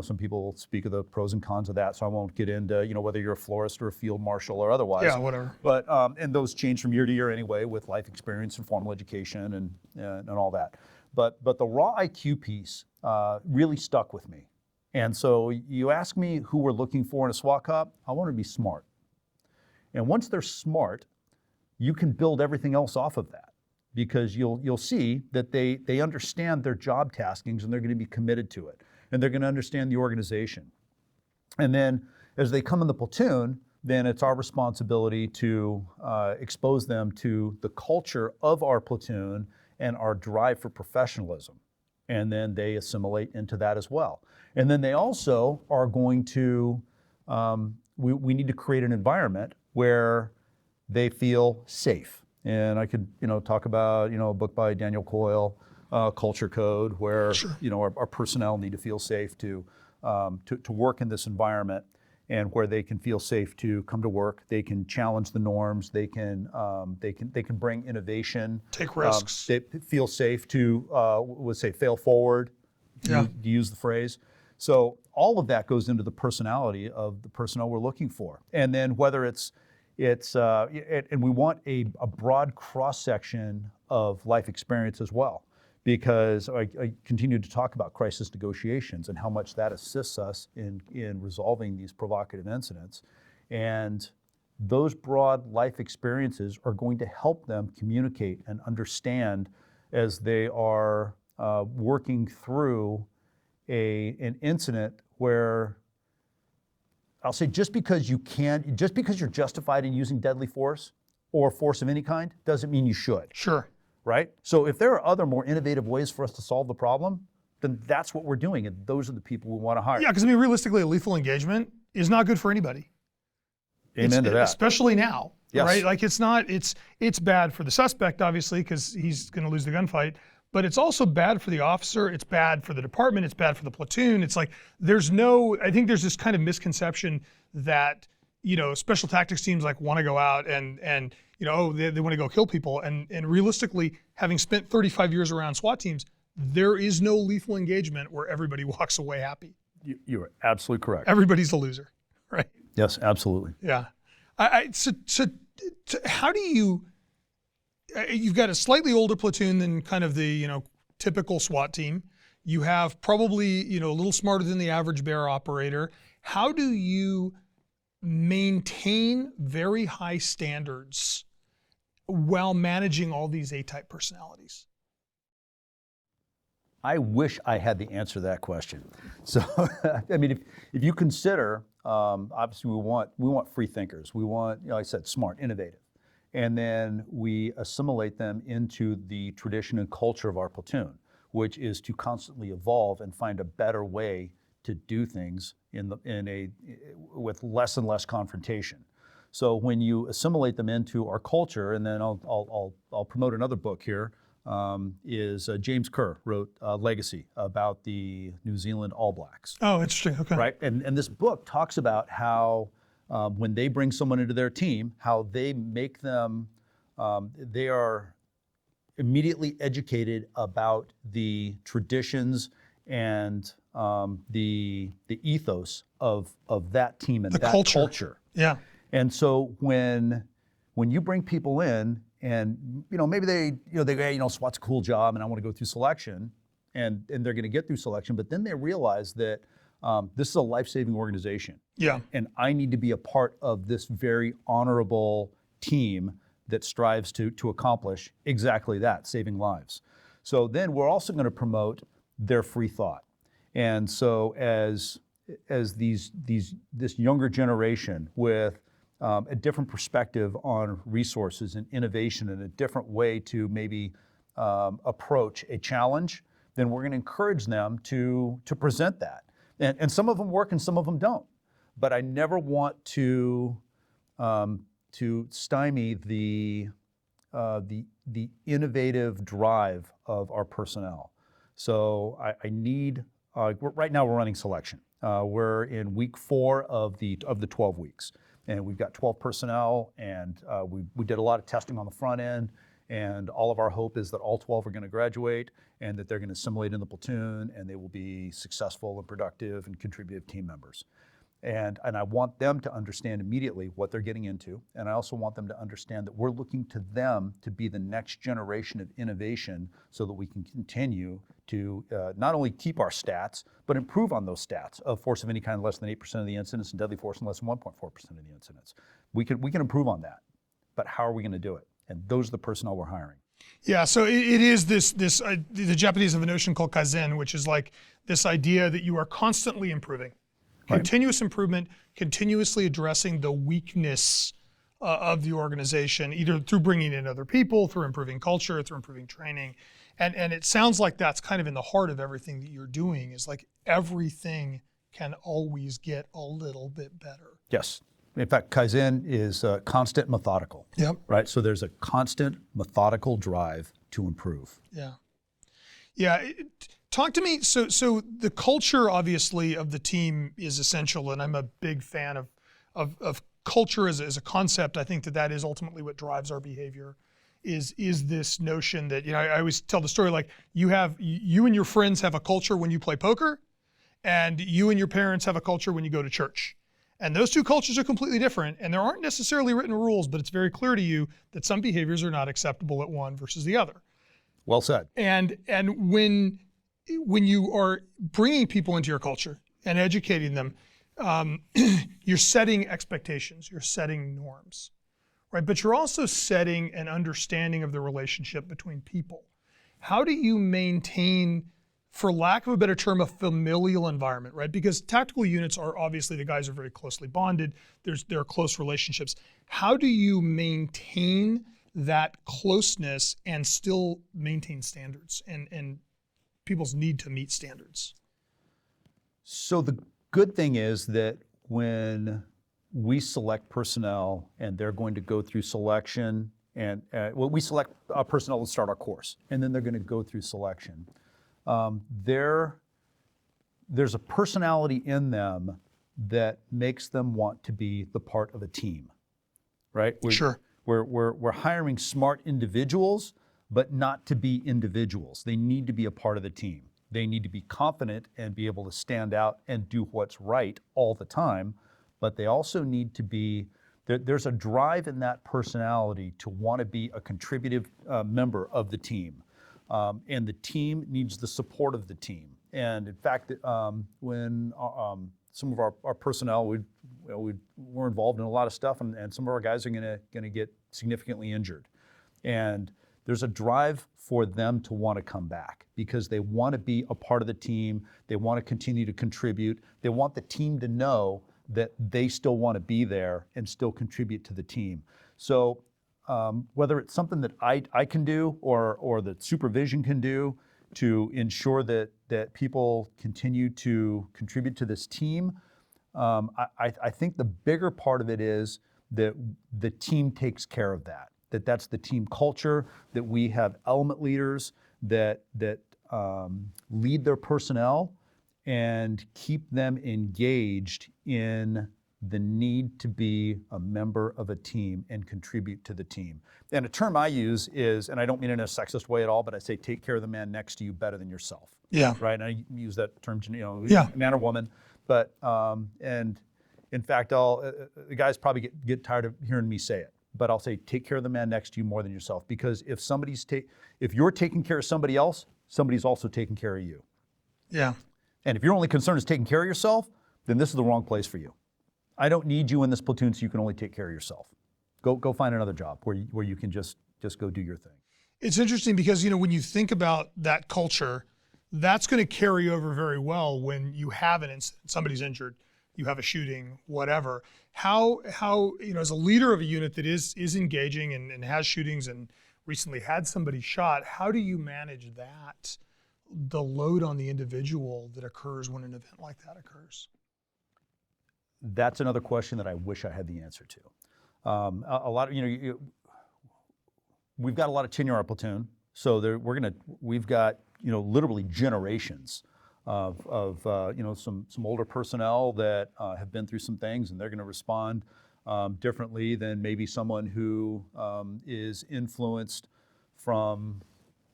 some people speak of the pros and cons of that, so I won't get into, whether you're a florist or a field marshal or otherwise. Yeah, whatever. But, and those change from year to year anyway with life experience and formal education and all that. But the raw IQ piece really stuck with me. And so you ask me who we're looking for in a SWAT cop, I want to be smart. And once they're smart, you can build everything else off of that, because you'll see that they understand their job taskings and they're going to be committed to it. And they're going to understand the organization. And then as they come in the platoon, then it's our responsibility to expose them to the culture of our platoon and our drive for professionalism. And then they assimilate into that as well. And then they also are going to, we need to create an environment where they feel safe. And I could, talk about, a book by Daniel Coyle, Culture Code, where, Sure. Our personnel need to feel safe to work in this environment, and where they can feel safe to come to work. They can challenge the norms. They can bring innovation. Take risks. They feel safe to, let's say, fail forward. Yeah. To use the phrase. So all of that goes into the personality of the personnel we're looking for. And then whether it's and we want a broad cross section of life experience as well, because I continue to talk about crisis negotiations and how much that assists us in resolving these provocative incidents. And those broad life experiences are going to help them communicate and understand as they are working through an incident where, I'll say, just because you're justified in using deadly force or force of any kind doesn't mean you should. Sure. Right? So if there are other more innovative ways for us to solve the problem, then that's what we're doing, and those are the people we want to hire. Yeah, because realistically, a lethal engagement is not good for anybody. Amen to that. Especially now, Yes. right? Like it's bad for the suspect, obviously, because he's going to lose the gunfight, but it's also bad for the officer, it's bad for the department, it's bad for the platoon. It's like, I think there's this kind of misconception that, special tactics teams want to go out and they want to go kill people. And realistically, having spent 35 years around SWAT teams, there is no lethal engagement where everybody walks away happy. You are absolutely correct. Everybody's a loser, right? Yes, absolutely. Yeah. So how do you've got a slightly older platoon than kind of the, typical SWAT team. You have probably, a little smarter than the average bear operator. How do you maintain very high standards while managing all these A-type personalities? I wish I had the answer to that question. So, if you consider, obviously we want free thinkers. We want, like I said, smart, innovative. And then we assimilate them into the tradition and culture of our platoon, which is to constantly evolve and find a better way to do things with less and less confrontation. So when you assimilate them into our culture, and then I'll promote another book here, is James Kerr wrote Legacy about the New Zealand All Blacks. Oh, interesting. Okay. Right, and this book talks about how when they bring someone into their team, how they make them, they are immediately educated about the traditions and the ethos of that team and that culture. Yeah. And so when you bring people in, and maybe they go, SWAT's a cool job, and I want to go through selection, and they're going to get through selection, but then they realize that this is a life-saving organization. Yeah. And I need to be a part of this very honorable team that strives to accomplish exactly that, saving lives. So then we're also going to promote their free thought. And so as this younger generation with a different perspective on resources and innovation and a different way to maybe approach a challenge, then we're going to encourage them to present that. And some of them work and some of them don't. But I never want to stymie the innovative drive of our personnel. So I need, right now we're running selection. We're in week 4 of the 12 weeks. And we've got 12 personnel, and we did a lot of testing on the front end, And all of our hope is that all 12 are going to graduate and that they're going to assimilate in the platoon and they will be successful and productive and contributive team members. And I want them to understand immediately what they're getting into. And I also want them to understand that we're looking to them to be the next generation of innovation so that we can continue to not only keep our stats, but improve on those stats of force of any kind less than 8% of the incidents and deadly force in less than 1.4% of the incidents. We can improve on that, but how are we going to do it? And those are the personnel we're hiring. Yeah, so it is this the Japanese have a notion called kaizen, which is like this idea that you are constantly improving. Continuous improvement, continuously addressing the weakness of the organization, either through bringing in other people, through improving culture, through improving training. And it sounds like that's kind of in the heart of everything that you're doing, is like everything can always get a little bit better. Yes. In fact, Kaizen is constant methodical. Yep. Right? So there's a constant methodical drive to improve. Yeah. Yeah. Talk to me. So the culture, obviously, of the team is essential, and I'm a big fan of culture as a concept. I think that is ultimately what drives our behavior. Is this notion that, I always tell the story, like you and your friends have a culture when you play poker, and you and your parents have a culture when you go to church. And those two cultures are completely different, and there aren't necessarily written rules, but it's very clear to you that some behaviors are not acceptable at one versus the other. Well said. And when you are bringing people into your culture and educating them, you're setting expectations, you're setting norms, right? But you're also setting an understanding of the relationship between people. How do you maintain, for lack of a better term, a familial environment, right? Because tactical units are obviously, the guys are very closely bonded. There are close relationships. How do you maintain that closeness and still maintain standards and people's need to meet standards? So the good thing is that when we select personnel and they're going to go through selection, and we select personnel to start our course, and then they're going to go through selection. There's a personality in them that makes them want to be the part of a team, right? Sure. We're hiring smart individuals, but not to be individuals. They need to be a part of the team. They need to be confident and be able to stand out and do what's right all the time, but they also need to be, there's a drive in that personality to want to be a contributive member of the team. And the team needs the support of the team. And in fact, when some of our personnel, we're involved in a lot of stuff, and some of our guys are gonna get significantly injured. And there's a drive for them to want to come back because they want to be a part of the team. They want to continue to contribute. They want the team to know that they still want to be there and still contribute to the team. So whether it's something that I can do or that supervision can do to ensure that people continue to contribute to this team, I think the bigger part of it is that the team takes care of that. That's the team culture, that we have element leaders that lead their personnel and keep them engaged in the need to be a member of a team and contribute to the team. And a term I use is, and I don't mean it in a sexist way at all, but I say take care of the man next to you better than yourself. Yeah. Right, and I use that term, Yeah. man or woman. But, and in fact, the guys probably get tired of hearing me say it. But I'll say, take care of the man next to you more than yourself. Because if you're taking care of somebody else, somebody's also taking care of you. Yeah. And if your only concern is taking care of yourself, then this is the wrong place for you. I don't need you in this platoon so you can only take care of yourself. Go find another job where you can just go do your thing. It's interesting because, when you think about that culture, that's going to carry over very well when you have an incident, somebody's injured, you have a shooting, whatever. How as a leader of a unit that is engaging and has shootings and recently had somebody shot, how do you manage that, the load on the individual that occurs when an event like that occurs? That's another question that I wish I had the answer to. A lot of, we've got a lot of tenure in our platoon, so we've got literally generations of some older personnel that have been through some things, and they're going to respond differently than maybe someone who is influenced from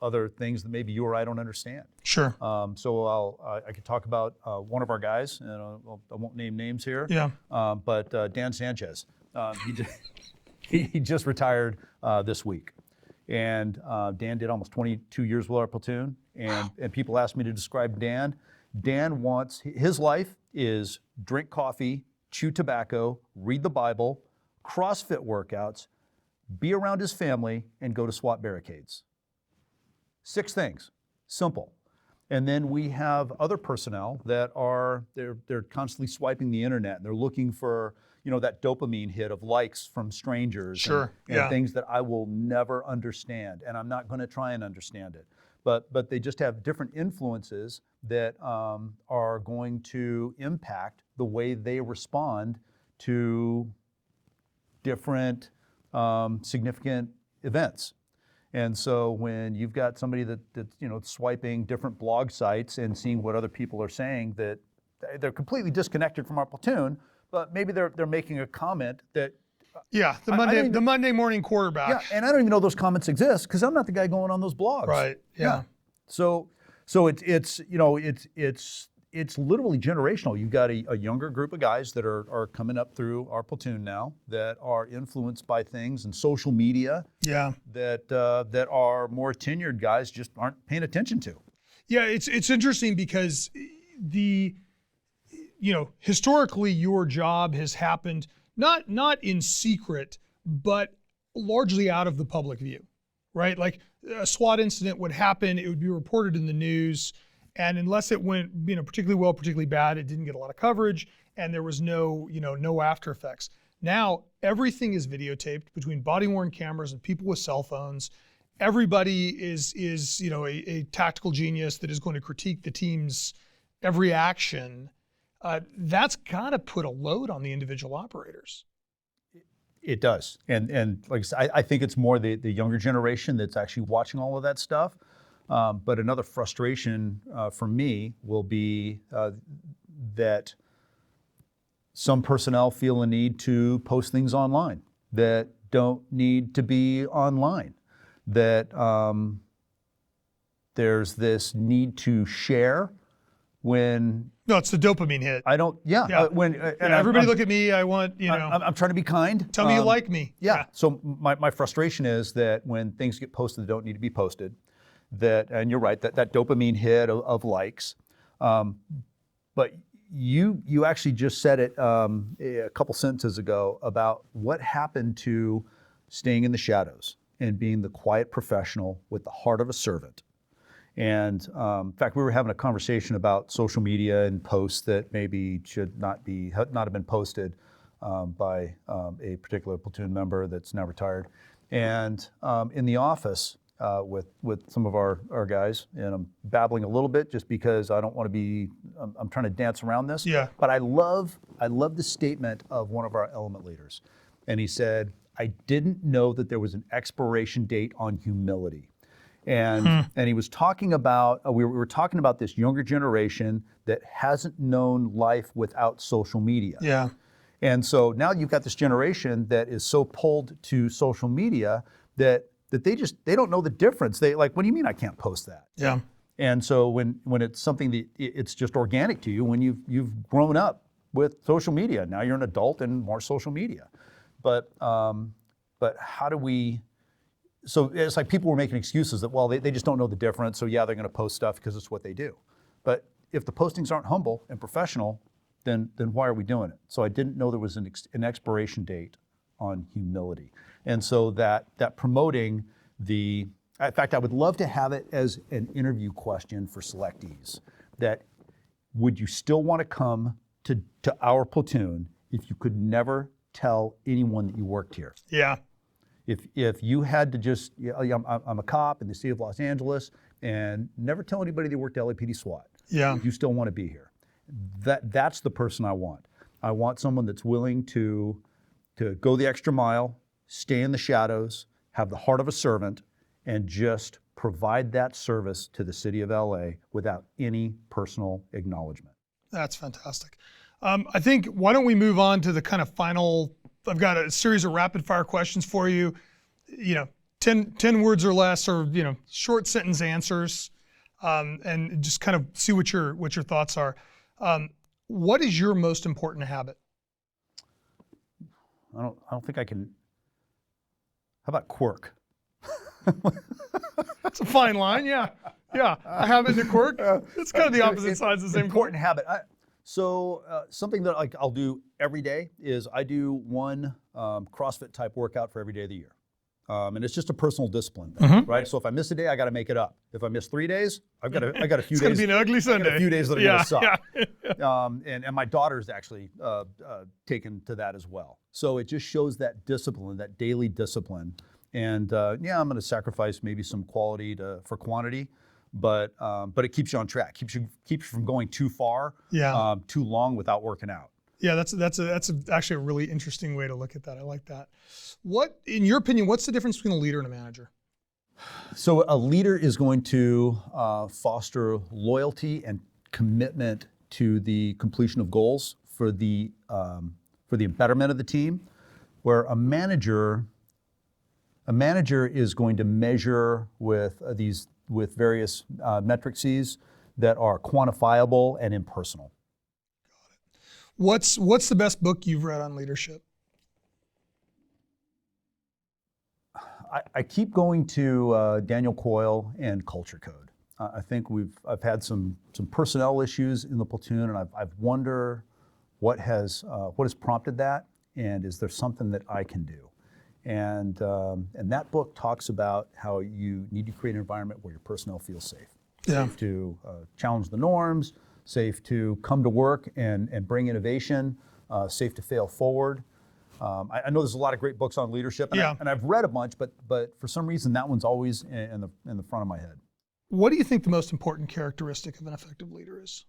other things that maybe you or I don't understand. Sure. So I could talk about one of our guys, and I won't name names here. Yeah. But Dan Sanchez, he just retired this week, and Dan did almost 22 years with our platoon. And people ask me to describe Dan. Dan wants, his life is drink coffee, chew tobacco, read the Bible, CrossFit workouts, be around his family, and go to SWAT barricades. 6 things, simple. And then we have other personnel that are, they're constantly swiping the internet, and they're looking for, that dopamine hit of likes from strangers. Sure. And things that I will never understand, and I'm not going to try and understand it. But they just have different influences that are going to impact the way they respond to different significant events. And so when you've got somebody that's swiping different blog sites and seeing what other people are saying, that they're completely disconnected from our platoon, but maybe they're making a comment that the Monday morning quarterback. Yeah, and I don't even know those comments exist because I'm not the guy going on those blogs. Right. Yeah. So it's literally generational. You've got a younger group of guys that are coming up through our platoon now that are influenced by things and social media. Yeah. That are more tenured guys just aren't paying attention to. Yeah, it's interesting because historically your job has happened not in secret, but largely out of the public view, right? Like a SWAT incident would happen, it would be reported in the news, and unless it went, particularly well, particularly bad, it didn't get a lot of coverage, and there was no after effects. Now everything is videotaped between body-worn cameras and people with cell phones. Everybody is a tactical genius that is going to critique the team's every action. That's got to put a load on the individual operators. It does, and like I said, I think it's more the younger generation that's actually watching all of that stuff. But another frustration for me will be that some personnel feel a need to post things online that don't need to be online. That there's this need to share when. No, it's the dopamine hit. I don't. Yeah. Everybody look at me. I want. I'm trying to be kind. Tell me you like me. Yeah. So my frustration is that when things get posted that don't need to be posted, and you're right, that dopamine hit of likes, but you actually just said it a couple sentences ago about what happened to staying in the shadows and being the quiet professional with the heart of a servant. And in fact, we were having a conversation about social media and posts that maybe should not have been posted by a particular platoon member that's now retired. And in the office with some of our guys, and I'm babbling a little bit just because I don't want to be. I'm trying to dance around this. Yeah. But I love the statement of one of our element leaders, and he said, "I didn't know that there was an expiration date on humility." And he was talking about, we were talking about this younger generation that hasn't known life without social media. Yeah. And so now you've got this generation that is so pulled to social media that they don't know the difference. They like, what do you mean I can't post that? Yeah. And so when it's something that it's just organic to you, when you've grown up with social media, now you're an adult and more social media. But how do we? So it's like people were making excuses that, well, they just don't know the difference, so yeah, they're going to post stuff because it's what they do. But if the postings aren't humble and professional, then why are we doing it? So I didn't know there was an expiration date on humility. And so that promoting in fact, I would love to have it as an interview question for selectees, that would you still want to come to our platoon if you could never tell anyone that you worked here? Yeah. If you had to just, I'm a cop in the city of Los Angeles and never tell anybody they worked at LAPD SWAT. Yeah. You still want to be here. That's the person I want. I want someone that's willing to go the extra mile, stay in the shadows, have the heart of a servant, and just provide that service to the city of LA without any personal acknowledgement. That's fantastic. I think, why don't we move on to the kind of final, I've got a series of rapid fire questions for you. 10 words or less, or short sentence answers, and just kind of see what your thoughts are. What is your most important habit? I don't think I can. How about quirk? It's a fine line, yeah. A habit and a quirk. It's kind of the opposite sides of the same important coin. habit. Something that I'll do every day is I do one CrossFit type workout for every day of the year. And it's just a personal discipline thing, right? So if I miss a day, I got to make it up. If I miss 3 days, I got a few days. It's going to be an ugly Sunday. A few days that are going to suck. Yeah. And my daughter's actually taken to that as well. So it just shows that discipline, that daily discipline. And I'm going to sacrifice maybe some quality for quantity, but it keeps you on track, keeps you from going too far, too long without working out. Yeah, that's actually a really interesting way to look at that. I like that. What, in your opinion, what's the difference between a leader and a manager? So a leader is going to foster loyalty and commitment to the completion of goals for the betterment of the team, where a manager is going to measure with various metrics that are quantifiable and impersonal. Got it. What's the best book you've read on leadership? I keep going to Daniel Coyle and Culture Code. I think I've had some personnel issues in the platoon, and I've wondered what has prompted that, and is there something that I can do? And that book talks about how you need to create an environment where your personnel feels safe. Yeah. Safe to challenge the norms, safe to come to work and bring innovation, safe to fail forward. I know there's a lot of great books on leadership, and I've read a bunch, but for some reason that one's always in the front of my head. What do you think the most important characteristic of an effective leader is?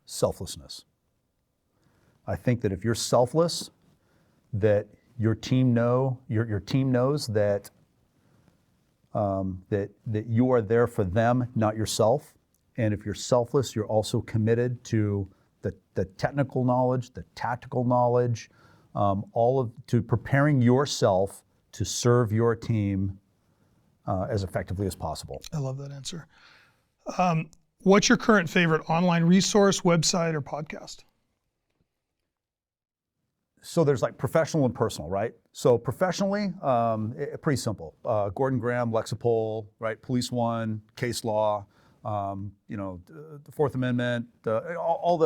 Selflessness. I think that if you're selfless, that your team knows that that you are there for them, not yourself. And if you're selfless, you're also committed to the technical knowledge, the tactical knowledge, to preparing yourself to serve your team as effectively as possible. I love that answer. What's your current favorite online resource, website, or podcast? So there's like professional and personal, right? So professionally, pretty simple. Gordon Graham, Lexapol, right? Police One, case law, the Fourth Amendment, all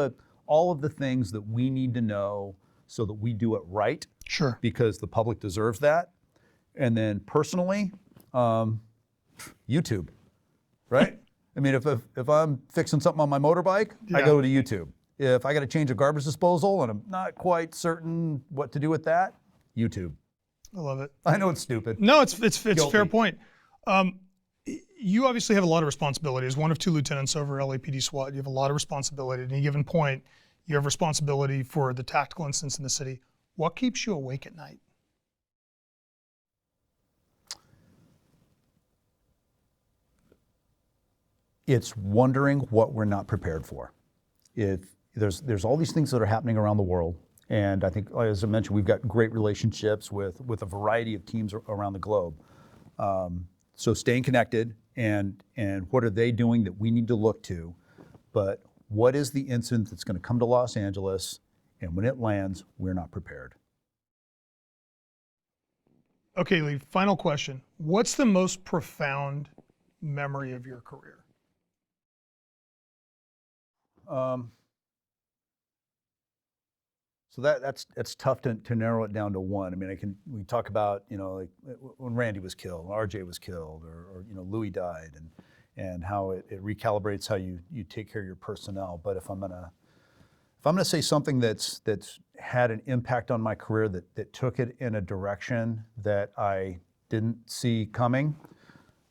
of the things that we need to know so that we do it right. Sure. Because the public deserves that. And then personally, YouTube, right? I mean, if I'm fixing something on my motorbike, I go to YouTube. If I got to change a garbage disposal and I'm not quite certain what to do with that, YouTube. I love it. I know it's stupid. No, it's a fair point. You obviously have a lot of responsibility. As one of 2 lieutenants over LAPD SWAT, you have a lot of responsibility. At any given point, you have responsibility for the tactical incidents in the city. What keeps you awake at night? It's wondering what we're not prepared for. There's all these things that are happening around the world, and I think, as I mentioned, we've got great relationships with a variety of teams around the globe. So staying connected and what are they doing that we need to look to, but what is the incident that's going to come to Los Angeles, and when it lands, we're not prepared. Okay, Lee, final question. What's the most profound memory of your career? So that's tough to narrow it down to one. I mean, we talk about, like when Randy was killed, RJ was killed, or Louis died, and how it recalibrates how you take care of your personnel. But if I'm gonna say something that's had an impact on my career that took it in a direction that I didn't see coming,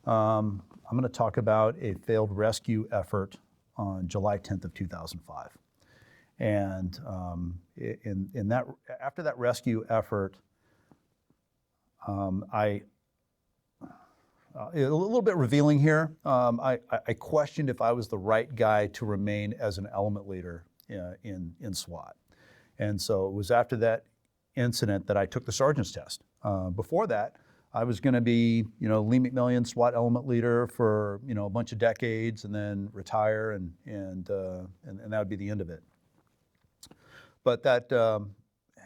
I'm gonna talk about a failed rescue effort on July 10th of 2005. And in that, after that rescue effort, a little bit revealing here. I questioned if I was the right guy to remain as an element leader in SWAT. And so it was after that incident that I took the sergeant's test. Before that, I was going to be, Lee McMillion, SWAT element leader for, a bunch of decades, and then retire, and that would be the end of it. But that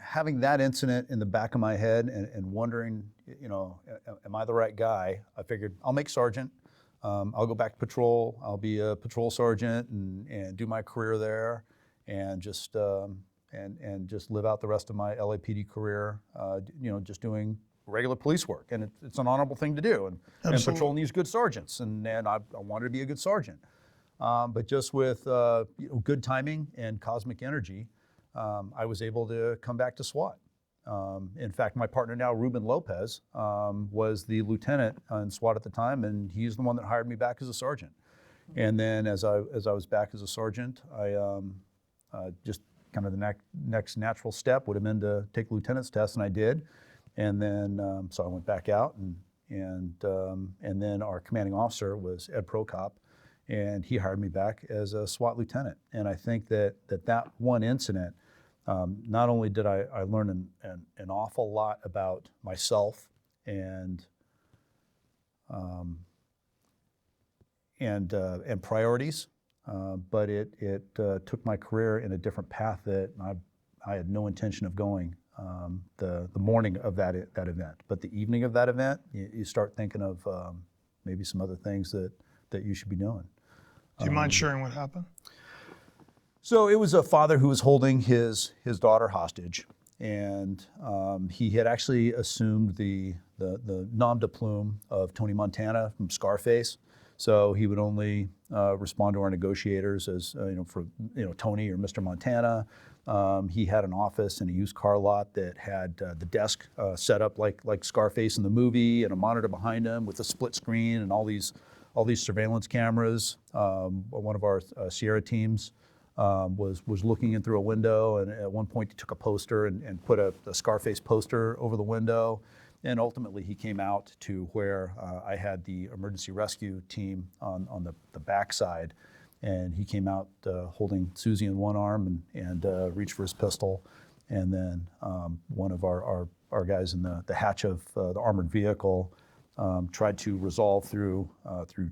having that incident in the back of my head and wondering, am I the right guy? I figured I'll make sergeant. I'll go back to patrol. I'll be a patrol sergeant and do my career there, and just live out the rest of my LAPD career, just doing regular police work. And it's an honorable thing to do. And patrol needs good sergeants, and I wanted to be a good sergeant. But just with good timing and cosmic energy, I was able to come back to SWAT. In fact, my partner now, Ruben Lopez, was the lieutenant in SWAT at the time, and he's the one that hired me back as a sergeant. And then as I was back as a sergeant, I just kind of the next natural step would have been to take the lieutenant's test, and I did. And then so I went back out, and then our commanding officer was Ed Prokop, and he hired me back as a SWAT lieutenant. And I think that one incident, not only did I learn an awful lot about myself and priorities, but it took my career in a different path that I had no intention of going. The morning of that event, but the evening of that event, you start thinking of maybe some other things that you should be doing. Do you mind sharing what happened? So it was a father who was holding his daughter hostage, and he had actually assumed the nom de plume of Tony Montana from Scarface. So he would only respond to our negotiators as for Tony or Mr. Montana. He had an office in a used car lot that had the desk set up like Scarface in the movie, and a monitor behind him with a split screen and all these surveillance cameras. One of our Sierra teams was looking in through a window, and at one point he took a poster and put a Scarface poster over the window. And ultimately he came out to where I had the emergency rescue team on the backside. And he came out holding Susie in one arm and reached for his pistol. And then one of our guys in the hatch of the armored vehicle tried to resolve through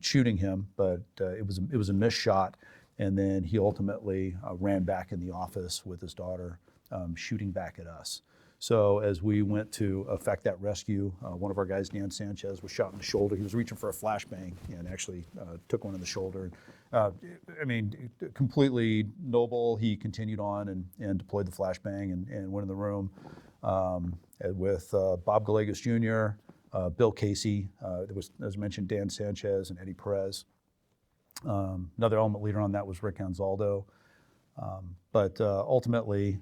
shooting him, but it was a missed shot. And then he ultimately ran back in the office with his daughter, shooting back at us. So as we went to effect that rescue, one of our guys, Dan Sanchez, was shot in the shoulder. He was reaching for a flashbang and actually took one in the shoulder. Completely noble. He continued on and deployed the flashbang and went in the room with Bob Gallegos Jr., Bill Casey. There was, as I mentioned, Dan Sanchez and Eddie Perez. Another element leader on that was Rick Anzaldo. But ultimately,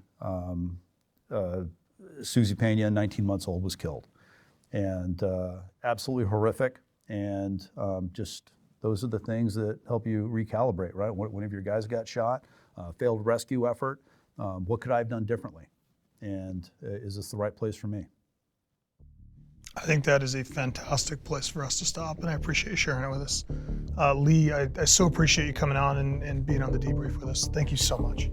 Susie Pena, 19 months old, was killed. And absolutely horrific. And just those are the things that help you recalibrate, right? Whenever your guys got shot, failed rescue effort, what could I have done differently? And is this the right place for me? I think that is a fantastic place for us to stop, and I appreciate you sharing it with us. Lee, I so appreciate you coming on and being on the debrief with us. Thank you so much.